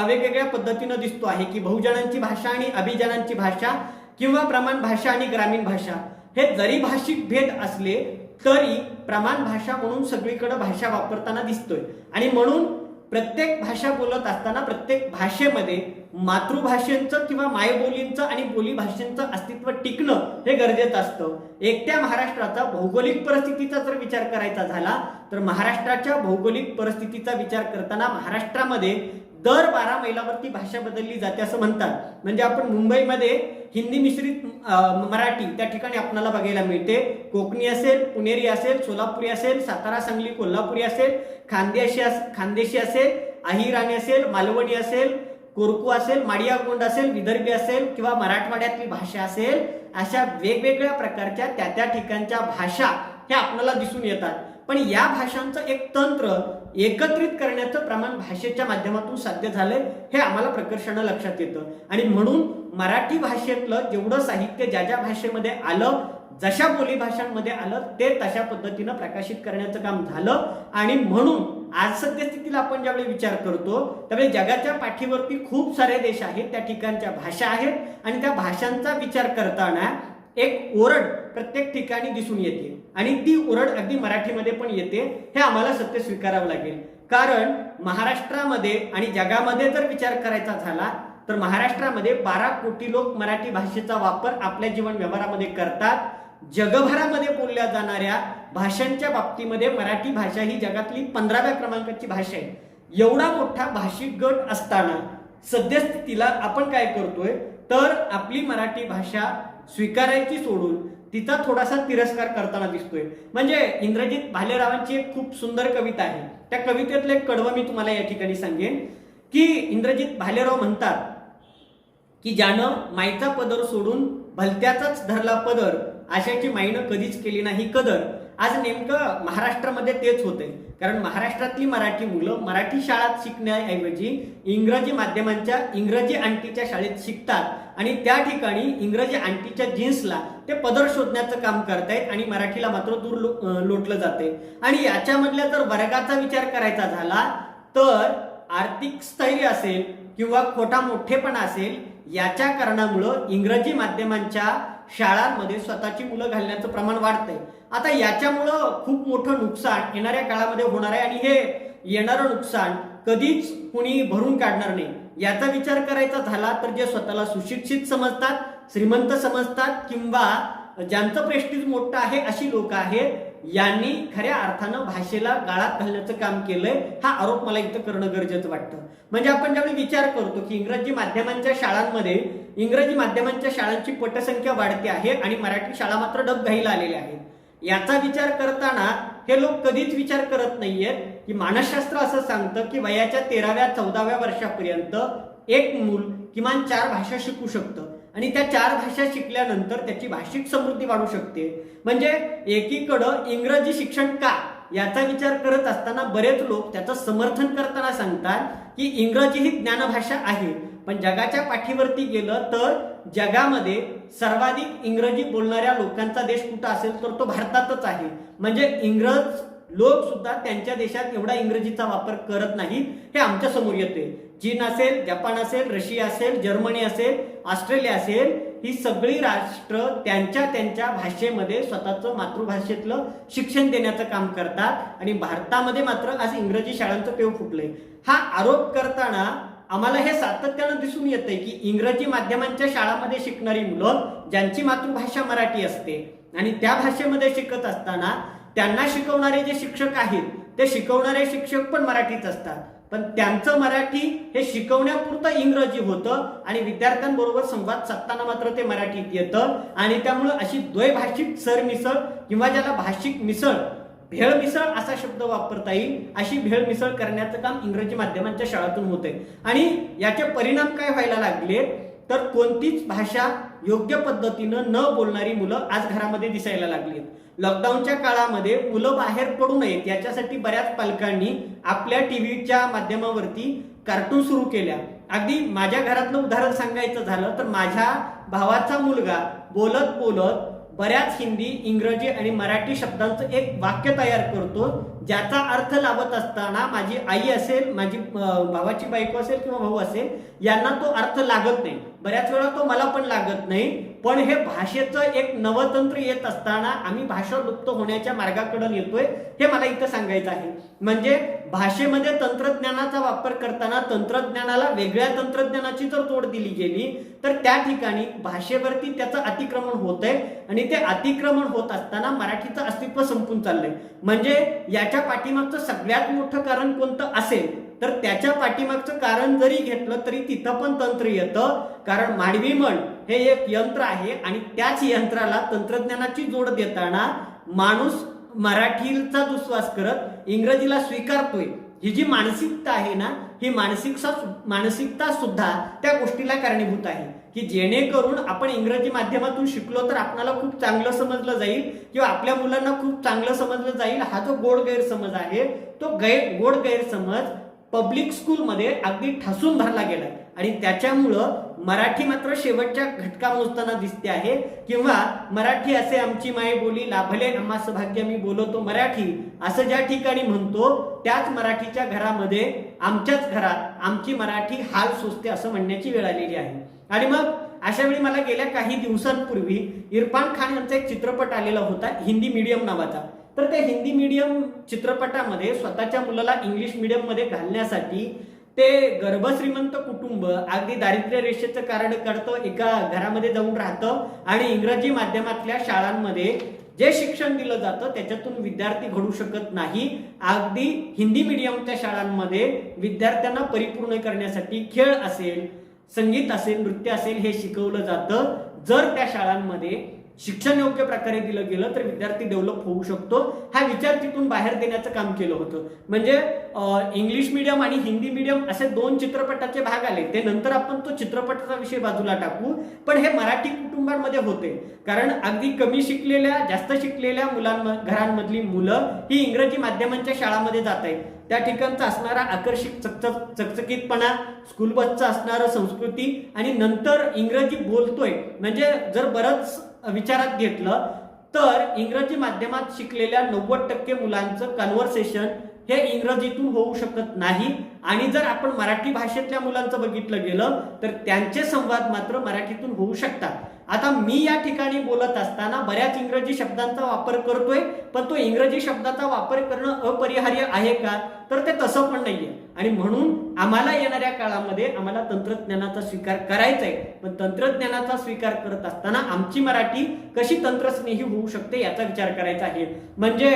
वेगवेगळ्या पद्धतीनं दिसतो आहे की बहुजनांची भाषा आणि अभिजनांची भाषा किंवा प्रमाण भाषा आणि ग्रामीण भाषा. हे जरी भाषिक भेद असले तरी प्रमाण भाषा म्हणून सगळीकडे भाषा वापरताना दिसतोय. आणि म्हणून प्रत्येक भाषा बोलत असताना प्रत्येक भाषेमध्ये मातृभाषेचं किंवा मायबोलींचं आणि बोलीभाषेचं अस्तित्व टिकणं हे गरजेचं असतं. एकट्या महाराष्ट्राचा भौगोलिक परिस्थितीचा जर विचार करायचा झाला तर महाराष्ट्राच्या भौगोलिक परिस्थितीचा विचार करताना महाराष्ट्रामध्ये दर 12 मैलावरती भाषा बदलली जाते असं म्हणतात. म्हणजे आपण मुंबईमध्ये हिंदी मिश्रित मराठी त्या ठिकाणी आपल्याला बघायला मिळते. कोकणी असेल, पुणेरी असेल, सोलापुरी असेल, सातारा, सांगली, कोल्हापुरी असेल, खानदेशी असेल, अहिराणी असेल, मालवणी असेल, कोरकू असेल, माडिया गोंड असेल, विदर्भी असेल किंवा मराठवाड्यातली भाषा असेल, अशा वेगवेगळ्या प्रकारच्या त्या ठिकाणच्या भाषा ह्या आपल्याला दिसून येतात. पण या भाषांचं एक तंत्र एकत्रित करण्याचं प्रमाण भाषेच्या माध्यमातून साध्य झालंय हे आम्हाला प्रकर्षानं लक्षात येतं. आणि म्हणून मराठी भाषेतलं जेवढं साहित्य ज्या ज्या भाषेमध्ये आलं, जशा बोली भाषांमध्ये आलं ते तशा पद्धतीनं प्रकाशित करण्याचं काम झालं. आणि म्हणून आज सद्यस्थितीला आपण ज्यावेळी विचार करतो त्यावेळी जगाच्या पाठीवरती खूप सारे देश आहेत, त्या ठिकाणच्या भाषा आहेत आणि त्या भाषांचा विचार करताना एक ओरड प्रत्येक ठिकाणी दिसून येते. आणि ती ओरड अगदी मराठीमध्ये पण येते हे आम्हाला सत्य स्वीकारावं लागेल. कारण महाराष्ट्रामध्ये आणि जगामध्ये जर विचार करायचा झाला तर महाराष्ट्रामध्ये 12 कोटी लोक मराठी भाषेचा वापर आपल्या जीवन व्यवहारामध्ये करतात. जगभरामध्ये बोलल्या जाणाऱ्या भाषांच्या बाबतीमध्ये मराठी भाषा ही जगातली 15व्या क्रमांकाची भाषा आहे. एवढा मोठा भाषिक गट असताना सद्यस्थितीला आपण काय करतोय तर आपली मराठी भाषा स्वीकारायची सोडून तिचा थोडासा तिरस्कार करताना दिसतोय. म्हणजे इंद्रजित भालेरावांची एक खूप सुंदर कविता आहे. त्या कवितेतलं एक कडवं मी तुम्हाला या ठिकाणी सांगेन की इंद्रजित भालेराव म्हणतात की ज्यानं मायचा पदर सोडून भलत्याचाच धरला पदर, अशाची माईनं कधीच केली नाही कदर. आज नेमकं महाराष्ट्रामध्ये तेच होतंय. कारण महाराष्ट्रातली मराठी मुलं मराठी शाळेत शिकण्याऐवजी इंग्रजी माध्यमांच्या इंग्रजी आंटीच्या शाळेत शिकतात आणि त्या ठिकाणी इंग्रजी आंटीच्या जीन्सला ते पदर शोधण्याचं काम करतायत आणि मराठीला मात्र दूर लोटलं जाते. आणि याच्यामधल्या जर वर्गाचा विचार करायचा झाला तर आर्थिक स्थैर्य असेल किंवा खोटा मोठेपणा असेल याच्या कारणामुळं इंग्रजी माध्यमांच्या शाळांमध्ये स्वतःची मुलं घालण्याचं प्रमाण वाढतंय. आता याच्यामुळं खूप मोठं नुकसान येणाऱ्या काळामध्ये होणार आहे आणि हे येणारं नुकसान कधीच कुणी भरून काढणार नाही. याचा विचार करायचा झाला तर जे स्वतःला सुशिक्षित समजतात, श्रीमंत समजतात किंवा ज्यांचं प्रेस्टीज मोठं आहे अशी लोक आहेत, यांनी खऱ्या अर्थानं भाषेला गाळात घालण्याचं काम केलंय. हा आरोप मला इथं करणं गरजेचं वाटतं. म्हणजे आपण ज्यावेळी विचार करतो की इंग्रजी माध्यमांच्या शाळांची पटसंख्या वाढते आहे आणि मराठी शाळा मात्र डबघाईला आलेल्या आहेत, याचा विचार करताना हे लोक कधीच विचार करत नाहीयेत की मानसशास्त्र असं सांगतं की वयाच्या 13व्या 14व्या वर्षापर्यंत एक मूल किमान 4 भाषा शिकू शकतं आणि त्या 4 भाषा शिकल्यानंतर त्याची भाषिक समृद्धी वाढू शकते. म्हणजे एकीकडं इंग्रजी शिक्षण का याचा विचार करत असताना बरेच लोक त्याचं समर्थन करताना सांगतात की इंग्रजी ही ज्ञानभाषा आहे. पण जगाच्या पाठीवरती गेलं तर जगामध्ये सर्वाधिक इंग्रजी बोलणाऱ्या लोकांचा देश कुठं असेल तर तो भारतातच आहे. म्हणजे इंग्रज लोक सुद्धा त्यांच्या देशात एवढा इंग्रजीचा वापर करत नाही, हे आमच्या समोर येते. चीन असेल, जपान असेल, रशिया असेल, जर्मनी असेल, ऑस्ट्रेलिया असेल, ही सगळी राष्ट्र त्यांच्या भाषेमध्ये स्वतःचं मातृभाषेतलं शिक्षण देण्याचं काम करतात आणि भारतामध्ये मात्र आज इंग्रजी शाळांचं पेव फुटलंय. हा आरोप करताना आम्हाला हे सातत्यानं दिसून येतंय की इंग्रजी माध्यमांच्या शाळांमध्ये शिकणारी मुलं ज्यांची मातृभाषा मराठी असते आणि त्या भाषेमध्ये शिकत असताना त्यांना शिकवणारे जे शिक्षक आहेत ते शिकवणारे शिक्षक पण मराठीच असतात, पण त्यांचं मराठी हे शिकवण्यापुरतं इंग्रजी होतं आणि विद्यार्थ्यांबरोबर संवाद साधताना मात्र ते मराठीत येतं. आणि त्यामुळे अशी द्वैभाषिक सरमिसळ किंवा ज्याला भाषिक मिसळ, भेळमिसळ असा शब्द वापरता येईल, अशी भेळमिसळ करण्याचं काम इंग्रजी माध्यमांच्या शाळातून होतंय. आणि याचे परिणाम काय व्हायला लागले तर कोणतीच भाषा योग्य पद्धतीनं न बोलणारी मुलं आज घरामध्ये दिसायला लागली. लॉकडाऊनच्या काळामध्ये मुलं बाहेर पडू नयेत याच्यासाठी बऱ्याच पालकांनी आपल्या टीव्हीच्या माध्यमावरती कार्टून सुरू केल्या. अगदी माझ्या घरातलं उदाहरण सांगायचं झालं तर माझ्या भावाचा मुलगा बोलत बोलत बऱ्याच हिंदी, इंग्रजी आणि मराठी शब्दांचं एक वाक्य तयार करतो, ज्याचा अर्थ लावत असताना माझी आई असेल, माझी भावाची बायको असेल किंवा भाऊ असेल, यांना तो अर्थ लागत नाही. बऱ्याच वेळा तो मला पण लागत नाही. पण हे भाषेचं एक नवतंत्र येत असताना आम्ही भाषा लुप्त होण्याच्या मार्गाकडे येतोय, हे मला इथं सांगायचं आहे. म्हणजे भाषेमध्ये तंत्रज्ञानाचा वापर करताना तंत्रज्ञानाला वेगळ्या तंत्रज्ञानाची जर जोड दिली गेली तर त्या ठिकाणी भाषेवरती त्याचं अतिक्रमण होतंय आणि ते अतिक्रमण होत असताना मराठीचं अस्तित्व संपून चाललंय. म्हणजे याच्या पाठीमागचं सगळ्यात मोठं कारण कोणतं असेल तर त्याच्या पाठीमागचं कारण जरी घेतलं तरी तिथं पण तंत्र येतं. कारण माडवी म्हण हे एक यंत्र आहे आणि त्याच यंत्राला तंत्रज्ञानाची जोड देताना माणूस मराठीचा दुस्वास करत इंग्रजीला स्वीकारतोय. ही जी मानसिकता आहे ना, ही मानसिकता सुद्धा त्या गोष्टीला कारणीभूत आहे की जेणेकरून आपण इंग्रजी माध्यमातून शिकलो तर आपल्याला खूप चांगलं समजलं जाईल किंवा आपल्या मुलांना खूप चांगलं समजलं जाईल. हा जो गोड गैरसमज आहे तो गोड गैरसमज पब्लिक स्कूलमध्ये अगदी ठासून धरला गेलाय आणि त्याच्यामुळं मराठी मात्र शेवटच्या घटका मोजताना दिसते आहे. किंवा मराठी असे आमची माय बोली, लाभले आम्हास भाग्य मी बोलतो मराठी, असं ज्या ठिकाणी म्हणतो त्याच मराठीच्या घरामध्ये, आमच्याच घरात आमची मराठी हाल सोसते असं म्हणण्याची वेळ आलेली आहे. आणि मग अशा वेळी मला गेल्या काही दिवसांपूर्वी इरफान खान यांचा एक चित्रपट आलेला होता हिंदी मीडियम नावाचा. तर त्या हिंदी मीडियम चित्रपटामध्ये स्वतःच्या मुलाला इंग्लिश मीडियम मध्ये घालण्यासाठी ते गर्भश्रीमंत कुटुंब अगदी दारिद्र्य रेषेचं कारण करतं, एका घरामध्ये जाऊन राहतं आणि इंग्रजी माध्यमातल्या शाळांमध्ये जे शिक्षण दिलं जातं त्याच्यातून विद्यार्थी घडू शकत नाही. अगदी हिंदी मीडियमच्या शाळांमध्ये विद्यार्थ्यांना परिपूर्ण करण्यासाठी खेळ असेल, संगीत असेल, नृत्य असेल हे शिकवलं जातं. जर त्या शाळांमध्ये शिक्षण योग्य प्रकारे दिलं गेलं तर विद्यार्थी डेव्हलप होऊ शकतो. हा विचार तिथून बाहेर देण्याचं काम केलं होतं. म्हणजे इंग्लिश मीडियम आणि हिंदी मीडियम असे 2 चित्रपटाचे भाग आले. ते नंतर आपण तो चित्रपटाचा विषय बाजूला टाकू. पण हे मराठी कुटुंबांमध्ये होते कारण अगदी कमी शिकलेल्या, जास्त शिकलेल्या घरांमधली मुलं ही इंग्रजी माध्यमांच्या शाळांमध्ये जात आहेत. त्या ठिकाणचा असणारा आकर्षक चकचकीतपणा, स्कूल बसचा असणारा संस्कृती आणि नंतर इंग्रजी बोलतोय. म्हणजे जर बरंच विचारात घेतलं तर इंग्रजी माध्यमात शिकलेल्या 90% मुलांचं कन्व्हर्सेशन हे इंग्रजीतून होऊ शकत नाही. आणि जर आपण मराठी भाषेतल्या मुलांचं बघितलं गेलं तर त्यांचे संवाद मात्र मराठीतून होऊ शकतात. आता मी या ठिकाणी बोलत असताना बऱ्याच इंग्रजी शब्दांचा वापर करतोय, पण तो इंग्रजी शब्दाचा वापर करणं अपरिहार्य आहे का? तर ते तसं पण नाहीये. आणि म्हणून आम्हाला येणाऱ्या काळामध्ये आम्हाला तंत्रज्ञानाचा स्वीकार करायचा आहे, पण तंत्रज्ञानाचा स्वीकार करत असताना आमची मराठी कशी तंत्रस्नेही होऊ शकते याचा विचार करायचा आहे. म्हणजे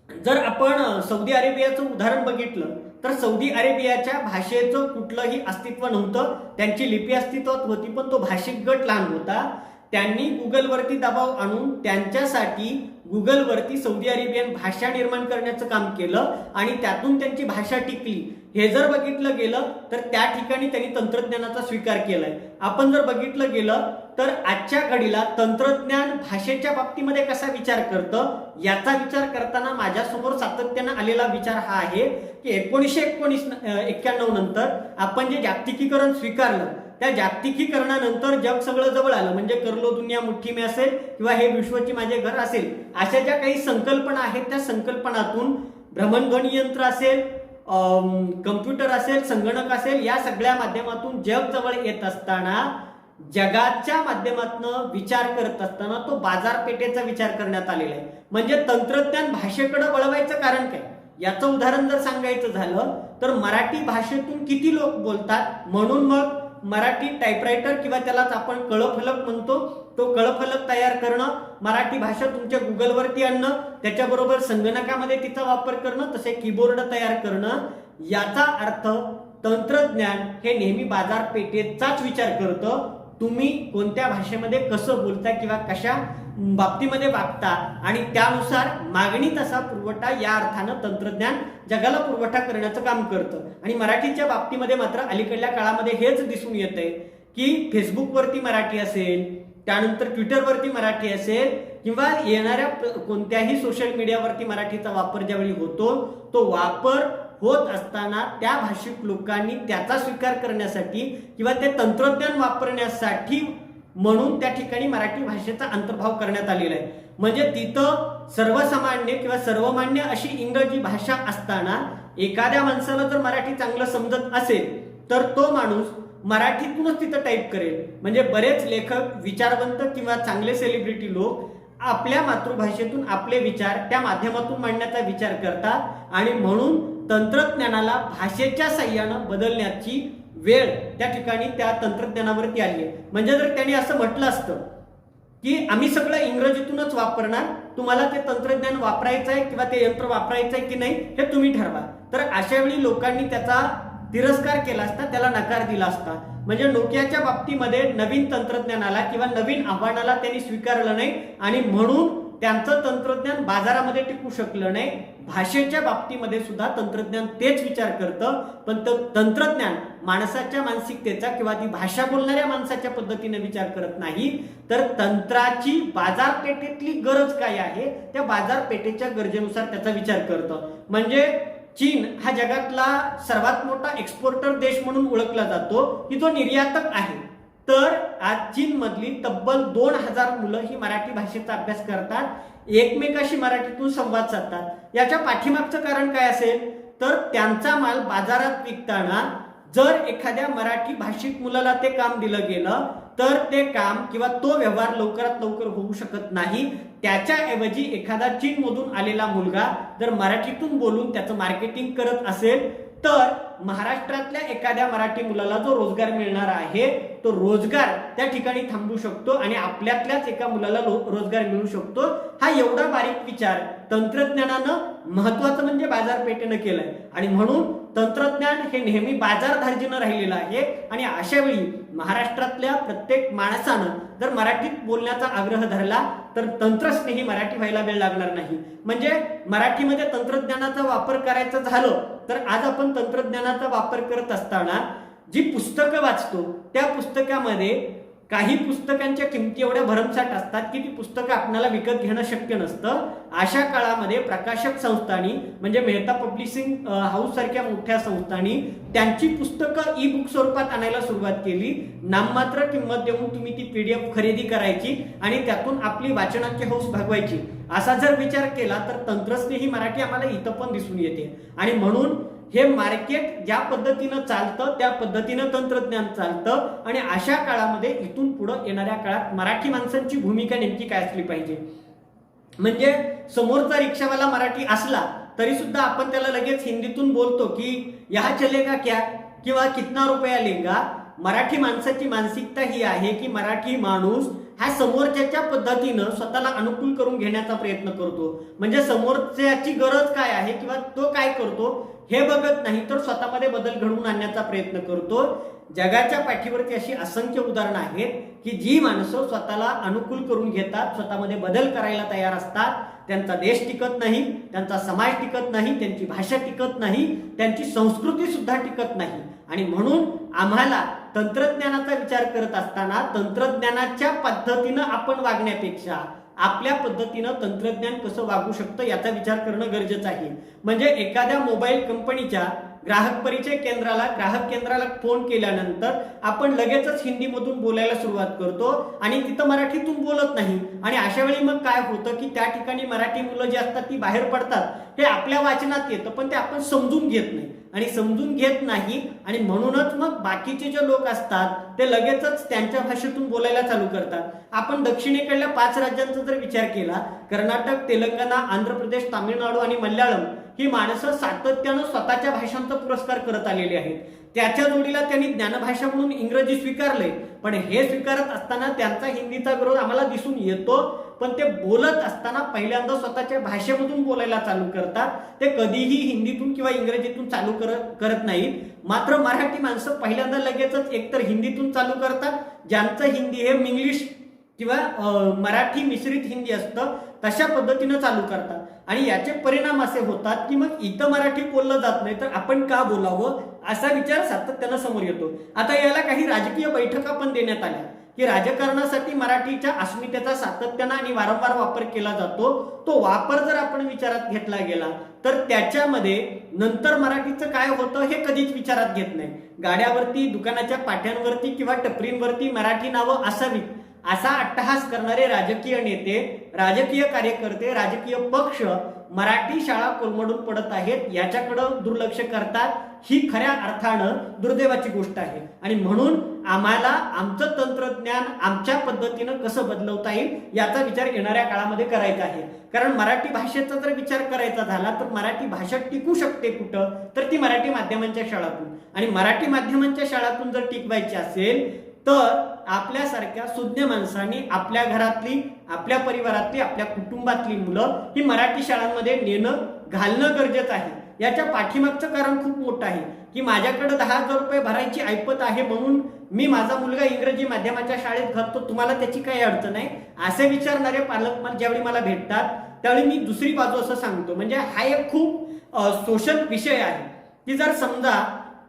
जर आपण सौदी अरेबियाचं उदाहरण बघितलं तर सौदी अरेबियाच्या भाषेचं कुठलंही अस्तित्व नव्हतं. त्यांची लिपी अस्तित्वात होती, पण तो भाषिक गट लहान होता. त्यांनी गुगलवरती दबाव आणून त्यांच्यासाठी गुगलवरती सौदी अरेबियन भाषा निर्माण करण्याचं काम केलं आणि त्यातून त्यांची भाषा टिकली. हे जर बघितलं गेलं तर त्या ठिकाणी त्यांनी तंत्रज्ञानाचा स्वीकार केलाय. आपण जर बघितलं गेलं तर आजच्या घडीला तंत्रज्ञान भाषेच्या बाबतीमध्ये कसा विचार करतं याचा विचार करताना माझ्यासमोर सातत्यानं आलेला विचार हा आहे की 1991 नंतर आपण जे जागतिकीकरण स्वीकारलं, त्या जागतिकीकरणानंतर जग सगळं जवळ आलं. म्हणजे करलो दुनिया मुठ्ठी में असेल किंवा हे विश्वची माझे घर असेल, अशा ज्या काही संकल्पना आहेत त्या संकल्पनातून भ्रमणध्वनी यंत्र असेल, कम्प्युटर असेल, संगणक असेल, या सगळ्या माध्यमातून जग जवळ येत असताना जगाच्या माध्यमातून विचार करत असताना तो बाजारपेठेचा विचार करण्यात आलेला आहे. म्हणजे तंत्रज्ञान भाषेकडे वळवायचं कारण काय याचं उदाहरण जर सांगायचं झालं तर मराठी भाषेतून किती लोक बोलतात, म्हणून मग मराठी टाइपरायटर किंवा त्यालाच आपण कळफलक म्हणतो, तो कळफलक तयार करणं, मराठी भाषा तुमच्या गुगलवरती आणणं, त्याच्याबरोबर संगणकामध्ये तिचा वापर करणं, तसे कीबोर्ड तयार करणं. याचा अर्थ तंत्रज्ञान हे नेहमी बाजारपेठेचाच विचार करतं. तुम्ही कोणत्या भाषेमध्ये कसं बोलता किंवा कशा बाबतीमध्ये वागता आणि त्यानुसार मागणी तसा पुरवठा या अर्थानं तंत्रज्ञान जगाला पुरवठा करण्याचं काम करतं. आणि मराठीच्या बाबतीमध्ये मात्र अलीकडल्या काळामध्ये हेच दिसून येतंय की फेसबुकवरती मराठी असेल, त्यानंतर ट्विटरवरती मराठी असेल किंवा येणाऱ्या कोणत्याही सोशल मीडियावरती मराठीचा वापर ज्यावेळी होतो, तो वापर होत असताना त्या भाषिक लोकांनी त्याचा स्वीकार करण्यासाठी किंवा ते तंत्रज्ञान वापरण्यासाठी म्हणून त्या ठिकाणी मराठी भाषेचा अंतर्भाव करण्यात आलेला आहे. म्हणजे तिथं सर्वसामान्य किंवा सर्वमान्य अशी इंग्रजी भाषा असताना एखाद्या माणसाला जर मराठी चांगलं समजत असेल तर तो माणूस मराठीतूनच तिथं टाईप करेल. म्हणजे बरेच लेखक, विचारवंत किंवा चांगले सेलिब्रिटी लोक आपल्या मातृभाषेतून आपले विचार त्या माध्यमातून मांडण्याचा विचार करतात आणि म्हणून तंत्रज्ञानाला भाषेच्या साह्यानं बदलण्याची वेळ त्या ठिकाणी त्या तंत्रज्ञानावरती आली आहे. म्हणजे जर त्यांनी असं म्हटलं असतं की आम्ही सगळं इंग्रजीतूनच वापरणार, तुम्हाला ते तंत्रज्ञान वापरायचं आहे किंवा ते यंत्र वापरायचं आहे की नाही हे तुम्ही ठरवा, तर अशा वेळी लोकांनी त्याचा तिरस्कार केला असता, त्याला नकार दिला असता. म्हणजे नोकियाच्या बाबतीमध्ये नवीन तंत्रज्ञानाला किंवा नवीन आव्हानाला त्यांनी स्वीकारलं नाही आणि म्हणून त्यांचं तंत्रज्ञान बाजारामध्ये टिकू शकलं नाही. भाषेच्या बाबतीमध्ये सुद्धा तंत्रज्ञान तेच विचार करतं, पण तंत्रज्ञान माणसाच्या मानसिकतेचा किंवा ती भाषा बोलणाऱ्या माणसाच्या पद्धतीने विचार करत नाही, तर तंत्राची बाजारपेठेतली गरज काय आहे त्या बाजारपेठेच्या गरजेनुसार त्याचा विचार करतं. म्हणजे चीन हा जगातला सर्वात मोठा एक्सपोर्टर देश म्हणून ओळखला जातो की जो निर्यातक आहे. तर आज चीन मधली तब्बल 2000 मुलं ही मराठी भाषेचा अभ्यास करतात, एकमेकाशी मराठीतून संवाद साधतात. याच्या पाठीमागचं कारण काय असेल तर त्यांचा माल बाजारात विकताना जर एखाद्या मराठी भाषिक मुलाला ते काम दिलं गेलं तर ते काम किंवा तो व्यवहार लवकरात लवकर होऊ शकत नाही. त्याच्याऐवजी एखादा चीनमधून आलेला मुलगा जर मराठीतून बोलून त्याचं मार्केटिंग करत असेल तर महाराष्ट्रातल्या एखाद्या मराठी मुलाला जो रोजगार मिळणार आहे तो रोजगार त्या ठिकाणी थांबू शकतो आणि आपल्यातल्याच एका मुलाला रोजगार मिळू शकतो. हा एवढा बारीक विचार तंत्रज्ञानानं महत्वाचं म्हणजे बाजारपेठेनं केलाय आणि म्हणून तंत्रज्ञान हे नेहमी बाजारधार्जीनं राहिलेलं आहे. आणि अशा वेळी महाराष्ट्रातल्या प्रत्येक माणसानं जर मराठीत बोलण्याचा आग्रह धरला तर तंत्रस्नेही मराठी व्हायला वेळ लागणार नाही. म्हणजे मराठीमध्ये तंत्रज्ञानाचा वापर करायचा झालं तर आज आपण तंत्रज्ञानाचा वापर करत असताना जी पुस्तकं वाचतो त्या पुस्तकामध्ये काही पुस्तकांच्या किमती एवढ्या भरमसाठ असतात की ती पुस्तकं आपल्याला विकत घेणं शक्य नसतं. अशा काळामध्ये प्रकाशक संस्थांनी म्हणजे मेहता पब्लिशिंग हाऊस सारख्या मोठ्या संस्थांनी त्यांची पुस्तकं ई बुक स्वरूपात आणायला सुरुवात केली. नाममात्र किंमत देऊन तुम्ही ती PDF खरेदी करायची आणि त्यातून आपली वाचनाची हौस भागवायची. असा जर विचार केला तर तंत्रस्नेही मराठी आम्हाला इथं पण दिसून येते. आणि म्हणून हे मार्केट ज्या पद्धतीनं चालतं त्या पद्धतीनं तंत्रज्ञान चालतं आणि अशा काळामध्ये इथून पुढे येणाऱ्या काळात मराठी माणसांची भूमिका नेमकी काय असली पाहिजे. म्हणजे समोरचा रिक्षावाला मराठी असला तरी सुद्धा आपण त्याला लगेच हिंदीतून बोलतो की यहा चलेगा क्या किंवा कितना रुपया लेगा. मराठी माणसाची मानसिकता ही आहे की मराठी माणूस हा समोरच्याच्या पद्धतीनं स्वतःला अनुकूल करून घेण्याचा प्रयत्न करतो. म्हणजे समोरच्याची गरज काय आहे किंवा तो काय करतो हे बघत नाही तर स्वतःमध्ये बदल घडवून आणण्याचा प्रयत्न करतो. जगाच्या पाठीवरती अशी असंख्य उदाहरणं आहेत की जी माणसं स्वतःला अनुकूल करून घेतात, स्वतःमध्ये बदल करायला तयार असतात, त्यांचा देश टिकत नाही, त्यांचा समाज टिकत नाही, त्यांची भाषा टिकत नाही, त्यांची संस्कृती सुद्धा टिकत नाही. आणि म्हणून आम्हाला तंत्रज्ञानाचा विचार करत असताना तंत्रज्ञानाच्या पद्धतीनं आपण वागण्यापेक्षा आपल्या पद्धतीनं तंत्रज्ञान कसं वागू शकतं याचा विचार करणं गरजेचं आहे. म्हणजे एखाद्या मोबाईल कंपनीच्या ग्राहक परिचय ग्राहक केंद्राला फोन केल्यानंतर आपण लगेचच हिंदीमधून बोलायला सुरुवात करतो आणि तिथं मराठीतून बोलत नाही. आणि अशा वेळी मग काय होतं की त्या ठिकाणी मराठी मुलं जी असतात ती बाहेर पडतात. हे आपल्या वाचनात येतं पण ते आपण समजून घेत नाही आणि समजून घेत नाही आणि म्हणूनच मग बाकीचे जे लोक असतात ते लगेचच त्यांच्या भाषेतून बोलायला चालू करतात. आपण दक्षिणेकडल्या 5 राज्यांचा जर विचार केला, कर्नाटक, तेलंगणा, आंध्र प्रदेश, तामिळनाडू आणि मल्याळम ही माणसं सातत्यानं स्वतःच्या भाषांचा पुरस्कार करत आलेली आहेत. त्याच्या जोडीला त्यांनी ज्ञानभाषा म्हणून इंग्रजी स्वीकारले, पण हे स्वीकारत असताना त्यांचा हिंदीचा विरोध आम्हाला दिसून येतो. पण ते बोलत असताना पहिल्यांदा स्वतःच्या भाषेमधून बोलायला चालू करतात. ते कधीही हिंदीतून किंवा इंग्रजीतून चालू करत नाहीत. मात्र मराठी माणसं पहिल्यांदा लगेचच एकतर हिंदीतून चालू करतात, ज्यांचं हिंदी हे इंग्लिश किंवा मराठी मिश्रित हिंदी असतं तशा पद्धतीनं चालू करतात. आणि याचे परिणाम असे होतात की मग इथं मराठी बोललं जात नाही तर आपण का बोलावं असा विचार सातत्यानं समोर येतो. आता याला काही राजकीय बैठका पण देण्यात आल्या की राजकारणासाठी मराठीच्या अस्मितेचा सातत्यानं आणि वारंवार वापर केला जातो. तो वापर जर आपण विचारात घेतला गेला तर त्याच्यामध्ये नंतर मराठीचं काय होतं हे कधीच विचारात घेत नाही. गाड्यावरती, दुकानाच्या पाट्यांवरती किंवा टपरींवरती मराठी नावं असावीत असा अट्टहास करणारे राजकीय नेते, राजकीय कार्यकर्ते, राजकीय पक्ष मराठी शाळा कोलमडून पडत आहेत याच्याकडे दुर्लक्ष करतात. ही खऱ्या अर्थानं दुर्दैवाची गोष्ट आहे. आणि म्हणून आम्हाला आमचं तंत्रज्ञान आमच्या पद्धतीनं कसं बदलवता येईल याचा विचार येणाऱ्या काळामध्ये करायचा आहे. कारण मराठी भाषेचा जर विचार करायचा झाला तर मराठी भाषा टिकू शकते कुठं तर ती मराठी माध्यमांच्या शाळातून. आणि मराठी माध्यमांच्या शाळातून जर टिकवायची असेल तर आपल्यासारख्या सुज्ञ माणसांनी आपल्या घरातली, आपल्या परिवारातली, आपल्या कुटुंबातली मुलं ही मराठी शाळांमध्ये नेणं घालणं गरजेचं आहे. याच्या पाठीमागचं कारण खूप मोठं आहे की माझ्याकडे 10,000 रुपये भरायची ऐपत आहे म्हणून मी माझा मुलगा इंग्रजी माध्यमाच्या शाळेत घालतो, तुम्हाला त्याची काही अडचण आहे असे विचारणारे पालक ज्यावेळी मला भेटतात त्यावेळी मी दुसरी बाजू असं सांगतो. म्हणजे हा एक खूप सोशल विषय आहे की जर समजा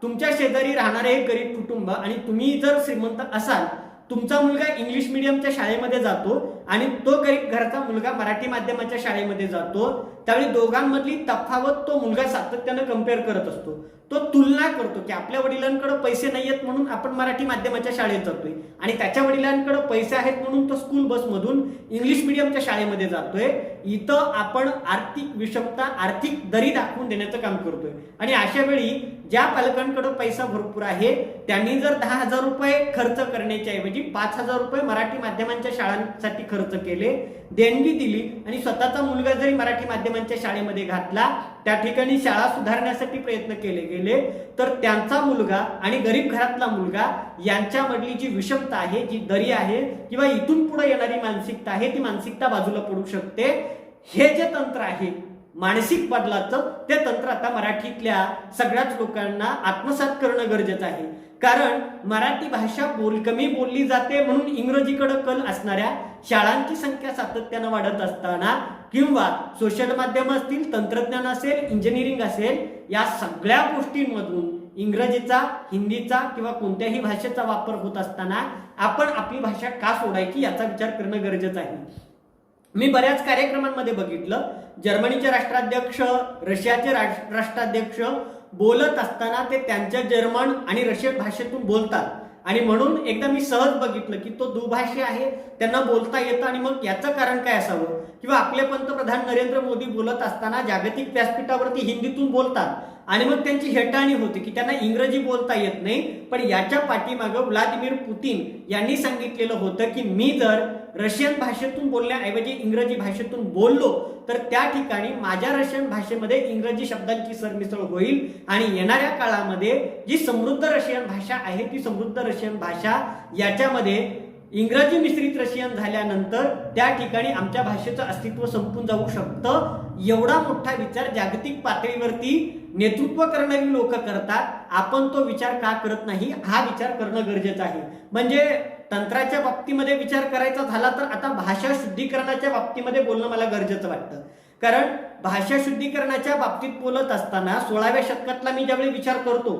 तुमच्या शेजारी राहणारे एक गरीब कुटुंब आणि तुम्ही जर श्रीमंत असाल, तुमचा मुलगा इंग्लिश मीडियमच्या शाळेमध्ये जातो आणि तो गरीब घरचा मुलगा मराठी माध्यमाच्या शाळेमध्ये जातो, त्यावेळी दोघांमधली तफावत तो मुलगा सातत्यानं कम्पेअर करत असतो. तो तुलना करतो की आपल्या वडिलांकडे पैसे नाहीयेत म्हणून आपण मराठी माध्यमाच्या शाळेत जातोय आणि त्याच्या वडिलांकडे पैसे आहेत म्हणून तो स्कूल बसमधून इंग्लिश मीडियमच्या शाळेमध्ये जातोय. इथं आपण आर्थिक विषमता, आर्थिक दरी दाखवून देण्याचं काम करतोय. आणि अशा वेळी ज्या पालकांकडे पैसा भरपूर आहे त्यांनी जर 10,000 रुपये खर्च करण्याच्या ऐवजी 5,000 रुपये मराठी माध्यमांच्या शाळांसाठी खर्च केले, देणगी दिली आणि स्वतःचा मुलगा जरी मराठी माध्यमांच्या शाळेमध्ये घातला, त्या ठिकाणी शाळा सुधारण्यासाठी प्रयत्न केले गेले तर त्यांचा मुलगा आणि गरीब घरातला मुलगा यांच्यामधली जी विषमता आहे, जी दरी आहे किंवा इथून पुढे येणारी मानसिकता आहे ती मानसिकता बाजूला पडू शकते. हे जे तंत्र आहे मानसिक बदलाचं, ते तंत्र आता मराठीतल्या सगळ्याच लोकांना आत्मसात करणं गरजेचं आहे. कारण मराठी भाषा कमी बोलली जाते म्हणून इंग्रजीकडे कल असणाऱ्या शाळांची संख्या सातत्यानं वाढत असताना किंवा सोशल माध्यम असतील, तंत्रज्ञान असेल, इंजिनिअरिंग असेल, या सगळ्या गोष्टींमधून इंग्रजीचा, हिंदीचा किंवा कोणत्याही भाषेचा वापर होत असताना आपण आपली भाषा का सोडायची याचा विचार करणं गरजेचं आहे. मी बऱ्याच कार्यक्रमांमध्ये बघितलं, जर्मनीचे राष्ट्राध्यक्ष, रशियाचे राष्ट्राध्यक्ष बोलत असताना ते त्यांच्या जर्मन आणि रशियन भाषेतून बोलतात आणि म्हणून एकदा मी सहज बघितलं की तो दुभाषी आहे, त्यांना बोलता येतं, आणि मग याचं कारण काय असावं? किंवा आपले पंतप्रधान नरेंद्र मोदी बोलत असताना जागतिक व्यासपीठावरती हिंदीतून बोलतात आणि मग त्यांची हेटाळणी होते की त्यांना इंग्रजी बोलता येत नाही. पण याच्या पाठीमागं व्लादिमीर पुतीन यांनी सांगितलेलं होतं की मी जर रशियन भाषेतून बोलण्याऐवजी इंग्रजी भाषेतून बोललो तर त्या ठिकाणी माझ्या रशियन भाषेमध्ये इंग्रजी शब्दांची सरमिसळ होईल आणि येणाऱ्या काळामध्ये जी समृद्ध रशियन भाषा आहे ती समृद्ध रशियन भाषा याच्यामध्ये इंग्रजी मिश्रित रशियन झाल्यानंतर त्या ठिकाणी आमच्या भाषेचं अस्तित्व संपून जाऊ शकतं. एवढा मोठा विचार जागतिक पातळीवरती नेतृत्व करणारी लोक करतात, आपण तो विचार का करत नाही? हा विचार करणं गरजेचं आहे. म्हणजे तंत्राच्या बाबतीमध्ये विचार करायचा झाला तर आता भाषा शुद्धीकरणाच्या बाबतीमध्ये बोलणं मला गरजेचं वाटतं. कारण भाषा शुद्धीकरणाच्या बाबतीत बोलत असताना 16व्या शतकातला मी ज्यावेळी विचार करतो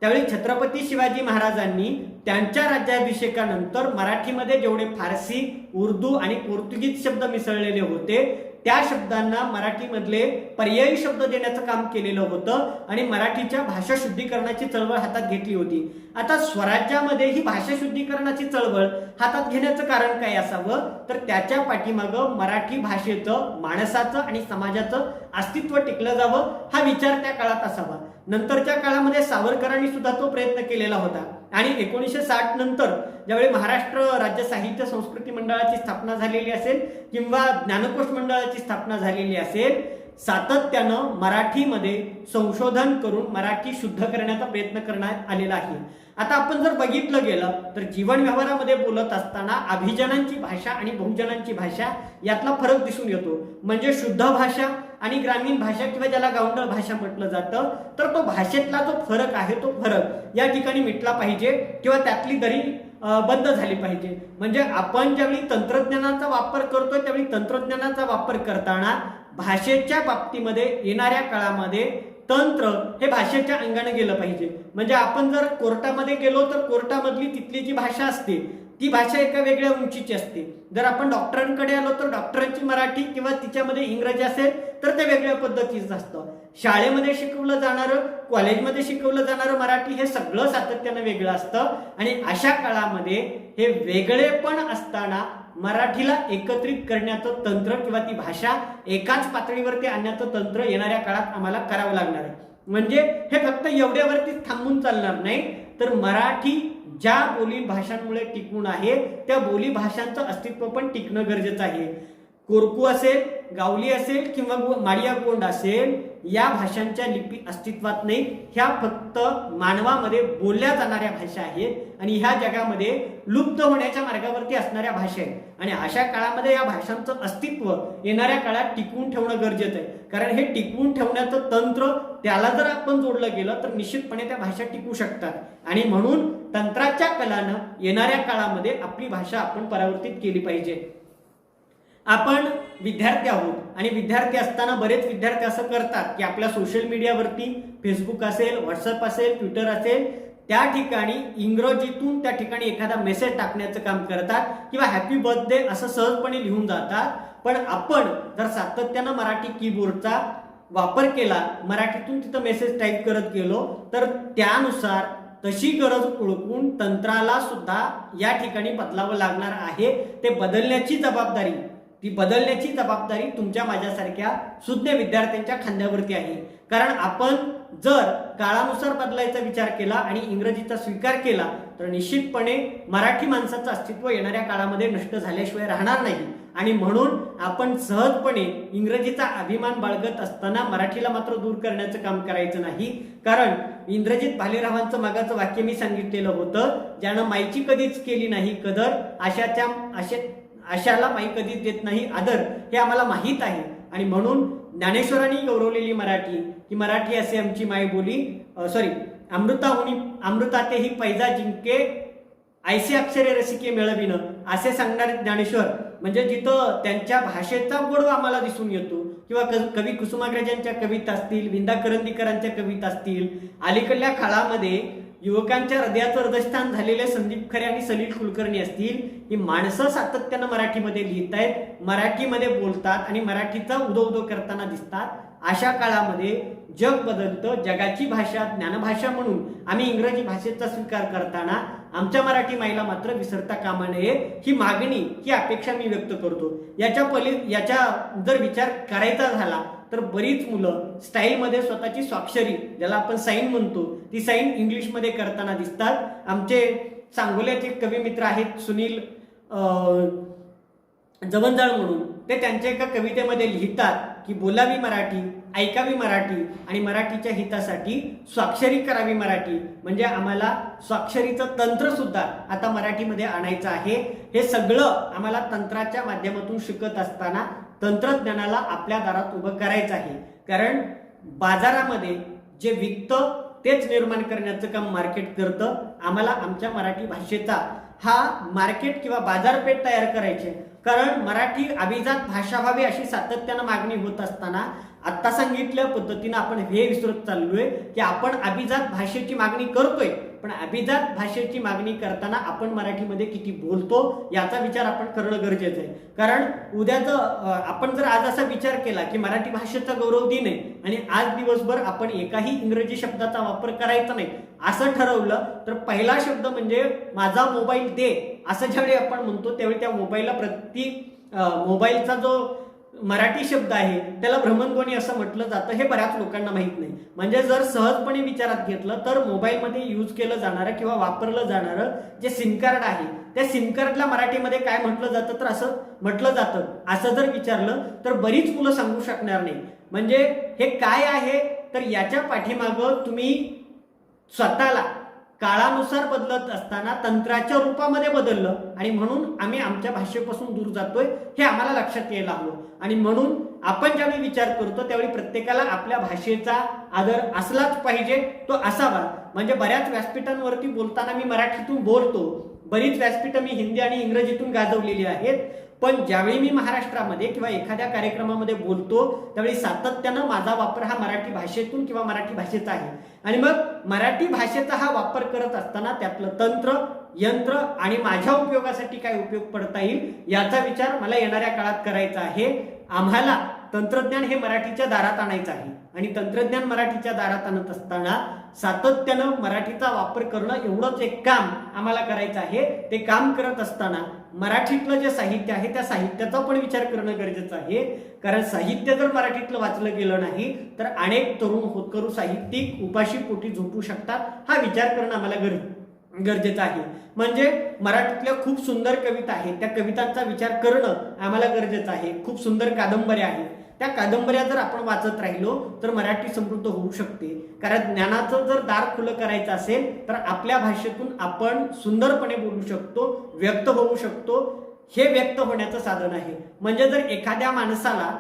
त्यावेळी छत्रपती शिवाजी महाराजांनी त्यांच्या राज्याभिषेकानंतर मराठीमध्ये जेवढे फारसी, उर्दू आणि पोर्तुगीज शब्द मिसळलेले होते त्या शब्दांना मराठीमधले पर्यायी शब्द देण्याचं काम केलेलं होतं आणि मराठीच्या भाषा शुद्धीकरणाची चळवळ हातात घेतली होती. आता स्वराज्यामध्ये ही भाषा शुद्धीकरणाची चळवळ हातात घेण्याचं कारण काय असावं? तर त्याच्या पाठीमागं मराठी भाषेचं, माणसाचं आणि समाजाचं अस्तित्व टिकलं जावं हा विचार त्या काळात असावा. नंतरच्या काळामध्ये सावरकरांनी सुद्धा तो प्रयत्न केलेला होता आणि 1960 नंतर ज्यावेळी महाराष्ट्र राज्य साहित्य संस्कृती मंडळाची स्थापना झालेली असेल किंवा ज्ञानकोश मंडळाची स्थापना झालेली असेल, सातत्यानं मराठीमध्ये संशोधन करून मराठी शुद्ध करण्याचा प्रयत्न करण्यात आलेला आहे. आता आपण जर बघितलं गेलं तर जीवन व्यवहारामध्ये बोलत असताना अभिजनांची भाषा आणि बहुजनांची भाषा यातला फरक दिसून येतो. म्हणजे शुद्ध भाषा आणि ग्रामीण भाषा किंवा ज्याला गावंढळ भाषा म्हटलं जातं, तर तो भाषेतला जो फरक आहे तो फरक या ठिकाणी मिटला पाहिजे किंवा त्यातली दरी बंद झाली पाहिजे. म्हणजे आपण ज्यावेळी तंत्रज्ञानाचा वापर करतोय त्यावेळी तंत्रज्ञानाचा वापर करताना भाषेच्या बाबतीमध्ये येणाऱ्या काळामध्ये तंत्र हे भाषेच्या अंगाने गेलं पाहिजे. म्हणजे आपण जर कोर्टामध्ये गेलो तर कोर्टामधली तिथली जी भाषा असते ती भाषा एका वेगळ्या उंचीची असते. जर आपण डॉक्टरांकडे आलो तर डॉक्टरांची मराठी किंवा तिच्यामध्ये इंग्रजी असेल तर ते वेगळ्या पद्धतीचं असतं. शाळेमध्ये शिकवलं जाणारं, कॉलेजमध्ये शिकवलं जाणारं मराठी हे सगळं सातत्यानं वेगळं असतं आणि अशा काळामध्ये हे वेगळेपण असताना मराठीला एकत्रित करण्याचं तंत्र किंवा ती भाषा एकाच पातळीवरती आणण्याचं तंत्र येणाऱ्या काळात आम्हाला करावं लागणार आहे. म्हणजे हे फक्त एवढ्यावरती थांबून चालणार नाही, तर मराठी ज्या बोली भाषांमुळे टिकून आहे त्या बोली भाषांचं अस्तित्व पण टिकणं गरजेचं आहे. कोरकू असेल, गावली असेल किंवा माडिया गोंड असेल, या भाषांच्या लिपी अस्तित्वात नाही. ह्या फक्त मानवामध्ये बोलल्या जाणाऱ्या भाषा आहेत आणि ह्या जगामध्ये लुप्त होण्याच्या मार्गावरती असणाऱ्या भाषा आहेत. आणि अशा काळामध्ये या भाषांचं अस्तित्व येणाऱ्या काळात टिकवून ठेवणं गरजेचं आहे. कारण हे टिकवून ठेवण्याचं तंत्र त्याला जर आपण जोडलं गेलं तर निश्चितपणे त्या भाषा टिकू शकतात. आणि म्हणून तंत्राच्या कलानं येणाऱ्या काळामध्ये आपली भाषा आपण परावर्तित केली पाहिजे. आपण विद्यार्थी आहोत आणि विद्यार्थी असताना बरेच विद्यार्थी असं करतात की आपल्या सोशल मीडियावरती फेसबुक असेल, व्हॉट्सअप असेल, ट्विटर असेल, त्या ठिकाणी इंग्रजीतून त्या ठिकाणी एखादा मेसेज टाकण्याचं काम करतात किंवा हॅपी बर्थडे असं सहजपणे लिहून जातात. पण आपण जर सातत्यानं मराठी कीबोर्डचा वापर केला, मराठीतून तिथं मेसेज टाईप करत गेलो तर त्यानुसार तशी गरज ओळखून तंत्राला सुद्धा या ठिकाणी बदलावं लागणार आहे. ते बदलण्याची जबाबदारी तुमच्या माझ्यासारख्या सुज्ञ विद्यार्थ्यांच्या खांद्यावरती आहे. कारण आपण जर काळानुसार बदलायचा विचार केला आणि इंग्रजीचा स्वीकार केला तर निश्चितपणे मराठी माणसाचं अस्तित्व येणाऱ्या काळामध्ये नष्ट झाल्याशिवाय राहणार नाही. आणि म्हणून आपण सहजपणे इंग्रजीचा अभिमान बाळगत असताना मराठीला मात्र दूर करण्याचं काम करायचं नाही. कारण इंद्रजित भालेरावांचं मागाचं वाक्य मी सांगितलेलं होतं, ज्यानं माईची कधीच केली नाही कदर, अशाला माई कधीच देत नाही आदर, हे आम्हाला माहीत आहे. आणि म्हणून ज्ञानेश्वरांनी गौरवलेली मराठी की मराठी असे आमची माय बोली, अमृतातेही पैजा जिंके ऐसे अक्षरे रसिके मिळविणं असे सांगणारे ज्ञानेश्वर. म्हणजे जिथं त्यांच्या भाषेचा गोडवा आम्हाला दिसून येतो किंवा कवी कुसुमाग्रजांच्या कविता असतील, विंदा करंदीकरांच्या कविता असतील, अलीकडल्या काळामध्ये युवकांच्या हृदयाचं हृदयस्थान झालेले संदीप खरे आणि सलील कुलकर्णी असतील, ही माणसं सातत्यानं मराठीमध्ये लिहित आहेत, मराठीमध्ये बोलतात आणि मराठीचा उदो करताना दिसतात. अशा काळामध्ये जग बदलतं, जगाची भाषा ज्ञानभाषा म्हणून आम्ही इंग्रजी भाषेचा स्वीकार करताना आमच्या मराठी माईला मात्र विसरता कामा नये, ही मागणी, ही अपेक्षा मी व्यक्त करतो. याच्या जर विचार करायचा झाला तर बरीच मुलं स्टाईलमध्ये स्वतःची स्वाक्षरी, ज्याला आपण साईन म्हणतो, ती साईन इंग्लिशमध्ये करताना दिसतात. आमचे सांगोल्याचे कवी मित्र आहेत सुनील जवंजाळ म्हणून, ते त्यांच्या एका कवितेमध्ये लिहितात की बोलावी मराठी, ऐकावी मराठी आणि मराठीच्या हितासाठी स्वाक्षरी करावी मराठी. म्हणजे आम्हाला स्वाक्षरीचं तंत्र सुद्धा आता मराठीमध्ये आणायचं आहे. हे सगळं आम्हाला तंत्राच्या माध्यमातून शिकत असताना तंत्रज्ञानाला आपल्या दारात उभं करायचं आहे. कारण बाजारामध्ये जे विकतं तेच निर्माण करण्याचं काम मार्केट करतं. आम्हाला आमच्या मराठी भाषेचा हा मार्केट किंवा बाजारपेठ तयार करायची. कारण मराठी अभिजात भाषा व्हावी अशी सातत्यानं मागणी होत असताना आता सांगितल्या पद्धतीनं आपण हे विसरत चाललोय की आपण अभिजात भाषेची मागणी करतोय, पण अभिजात भाषेची मागणी करताना आपण मराठीमध्ये किती बोलतो याचा विचार आपण करणं गरजेचं आहे. कारण उद्याचं आपण जर आज असा विचार केला की मराठी भाषेचा गौरव दिन आहे आणि आज दिवसभर आपण एकाही इंग्रजी शब्दाचा वापर करायचा नाही असं ठरवलं तर पहिला शब्द म्हणजे माझा मोबाईल दे असं ज्यावेळी आपण म्हणतो त्यावेळी त्या मोबाईलचा जो मराठी शब्द आहे त्याला भ्रमणध्वनी असं म्हटलं जातं. हे बऱ्याच लोकांना माहित नाही. म्हणजे जर सहजपणे विचारात घेतलं तर मोबाईलमध्ये यूज केलं जाणारं किंवा वापरलं जाणारं जे सिम कार्ड आहे त्या सिम कार्डला मराठीमध्ये काय म्हटलं जातं तर असं म्हटलं जातं. असं जर विचारलं तर बरीच मुलं सांगू शकणार नाही. म्हणजे हे काय आहे तर याच्या पाठीमागं तुम्ही स्वतःला काळानुसार बदलत असताना तंत्राच्या रूपामध्ये बदललं आणि म्हणून आम्ही आमच्या भाषेपासून दूर जातोय हे आम्हाला लक्षात यायला हवं. आणि म्हणून आपण ज्यावेळी विचार करतो त्यावेळी प्रत्येकाला आपल्या भाषेचा आदर असलाच पाहिजे, तो असावा. म्हणजे बऱ्याच व्यासपीठांवरती बोलताना मी मराठीतून बोलतो, बरीच व्यासपीठं मी हिंदी आणि इंग्रजीतून गाजवलेली आहेत, पण ज्यावेळी मी महाराष्ट्रामध्ये किंवा एखाद्या कार्यक्रमामध्ये बोलतो त्यावेळी सातत्यानं माझा वापर हा मराठी भाषेतून किंवा मराठी भाषेचा आहे. आणि मग मराठी भाषेचा हा वापर करत असताना त्यातलं तंत्र, यंत्र आणि माझ्या उपयोगासाठी काय उपयोग पडता येईल याचा विचार मला येणाऱ्या काळात करायचा आहे. आम्हाला तंत्रज्ञान हे मराठीच्या दारात आणायचं आहे आणि तंत्रज्ञान मराठीच्या दारात आणत असताना सातत्यानं मराठीचा वापर करणं एवढंच एक काम आम्हाला करायचं आहे. ते काम करत असताना मराठीतलं जे साहित्य आहे त्या साहित्याचा पण विचार करणं गरजेचं आहे. कारण साहित्य जर मराठीतलं वाचलं गेलं नाही तर अनेक तरुण होतकरू साहित्यिक उपाशी पोटी झोपू शकतात. हा विचार करणं आम्हाला गरजेचं आहे. म्हणजे मराठीतल्या खूप सुंदर कविता आहेत, त्या कवितांचा विचार करणं आम्हाला गरजेचं आहे. खूप सुंदर कादंबऱ्या आहेत, त्या कादंबऱ्या जर आपण वाचत राहिलो तर मराठी समृद्ध होऊ शकते. कारण ज्ञानाचं जर दार खुलं करायचं असेल तर आपल्या भाषेतून आपण सुंदरपणे बोलू शकतो, व्यक्त होऊ शकतो. हे व्यक्त होण्याचं साधन आहे. म्हणजे जर एखाद्या माणसाला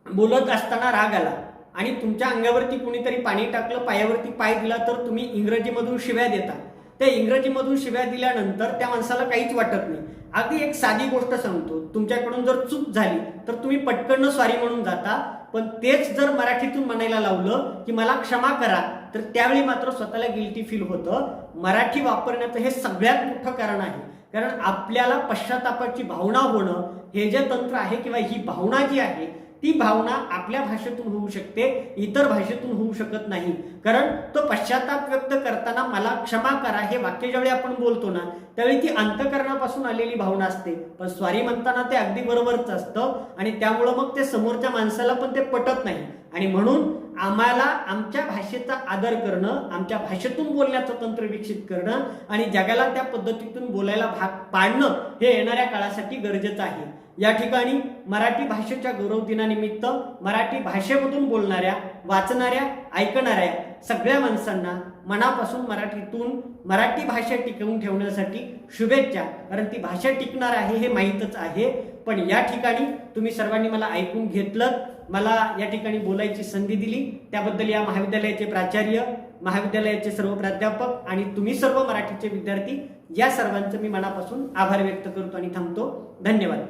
बोलत असताना राग आला आणि तुमच्या अंगावरती कुणीतरी पाणी टाकलं, पायावरती पाय दिला तर तुम्ही इंग्रजीमधून शिव्या देता. त्या इंग्रजीमधून शिव्या दिल्यानंतर त्या माणसाला काहीच वाटत नाही. अगदी एक साधी गोष्ट सांगतो, तुमच्याकडून जर चूक झाली तर तुम्ही पटकन सॉरी म्हणून जाता, पण तेच जर मराठीतून म्हणायला लावलं की मला क्षमा करा तर त्यावेळी मात्र स्वतःला गिल्टी फील होतं. मराठी वापरण्याचं हे सगळ्यात मोठं कारण आहे. कारण आपल्याला पश्चातापाची भावना होणं हे जे तंत्र आहे किंवा ही भावना जी आहे ती भावना आपल्या भाषेतून होऊ शकते, इतर भाषेतून होऊ शकत नाही. कारण तो पश्चाताप व्यक्त करताना मला क्षमा करा हे वाक्य ज्यावेळी आपण बोलतो ना त्यावेळी ती अंतःकरणापासून आलेली भावना असते, पण स्वारी म्हणताना ते अगदी बरोबरच असतं आणि त्यामुळं मग ते समोरच्या माणसाला पण ते पटत नाही. आणि म्हणून आम्हाला आमच्या भाषेचा आदर करणं, आमच्या भाषेतून बोलण्याचं तंत्र विकसित करणं आणि जगाला त्या पद्धतीतून बोलायला भाग पाडणं हे येणाऱ्या काळासाठी गरजेचं आहे. या ठिकाणी मराठी भाषेच्या गौरव दिनानिमित्त मराठी भाषेमधून बोलणाऱ्या, वाचणाऱ्या, ऐकणाऱ्या सगळ्या माणसांना मनापासून मराठीतून मराठी भाषा टिकवून ठेवण्यासाठी शुभेच्छा. कारण ती भाषा टिकणार आहे हे माहीतच आहे. पण या ठिकाणी तुम्ही सर्वांनी मला ऐकून घेतलं, मला या ठिकाणी बोलायची संधी दिली त्याबद्दल या महाविद्यालयाचे प्राचार्य, महाविद्यालयाचे सर्व प्राध्यापक आणि तुम्ही सर्व मराठीचे विद्यार्थी या सर्वांचं मी मनापासून आभार व्यक्त करतो आणि थांबतो. धन्यवाद.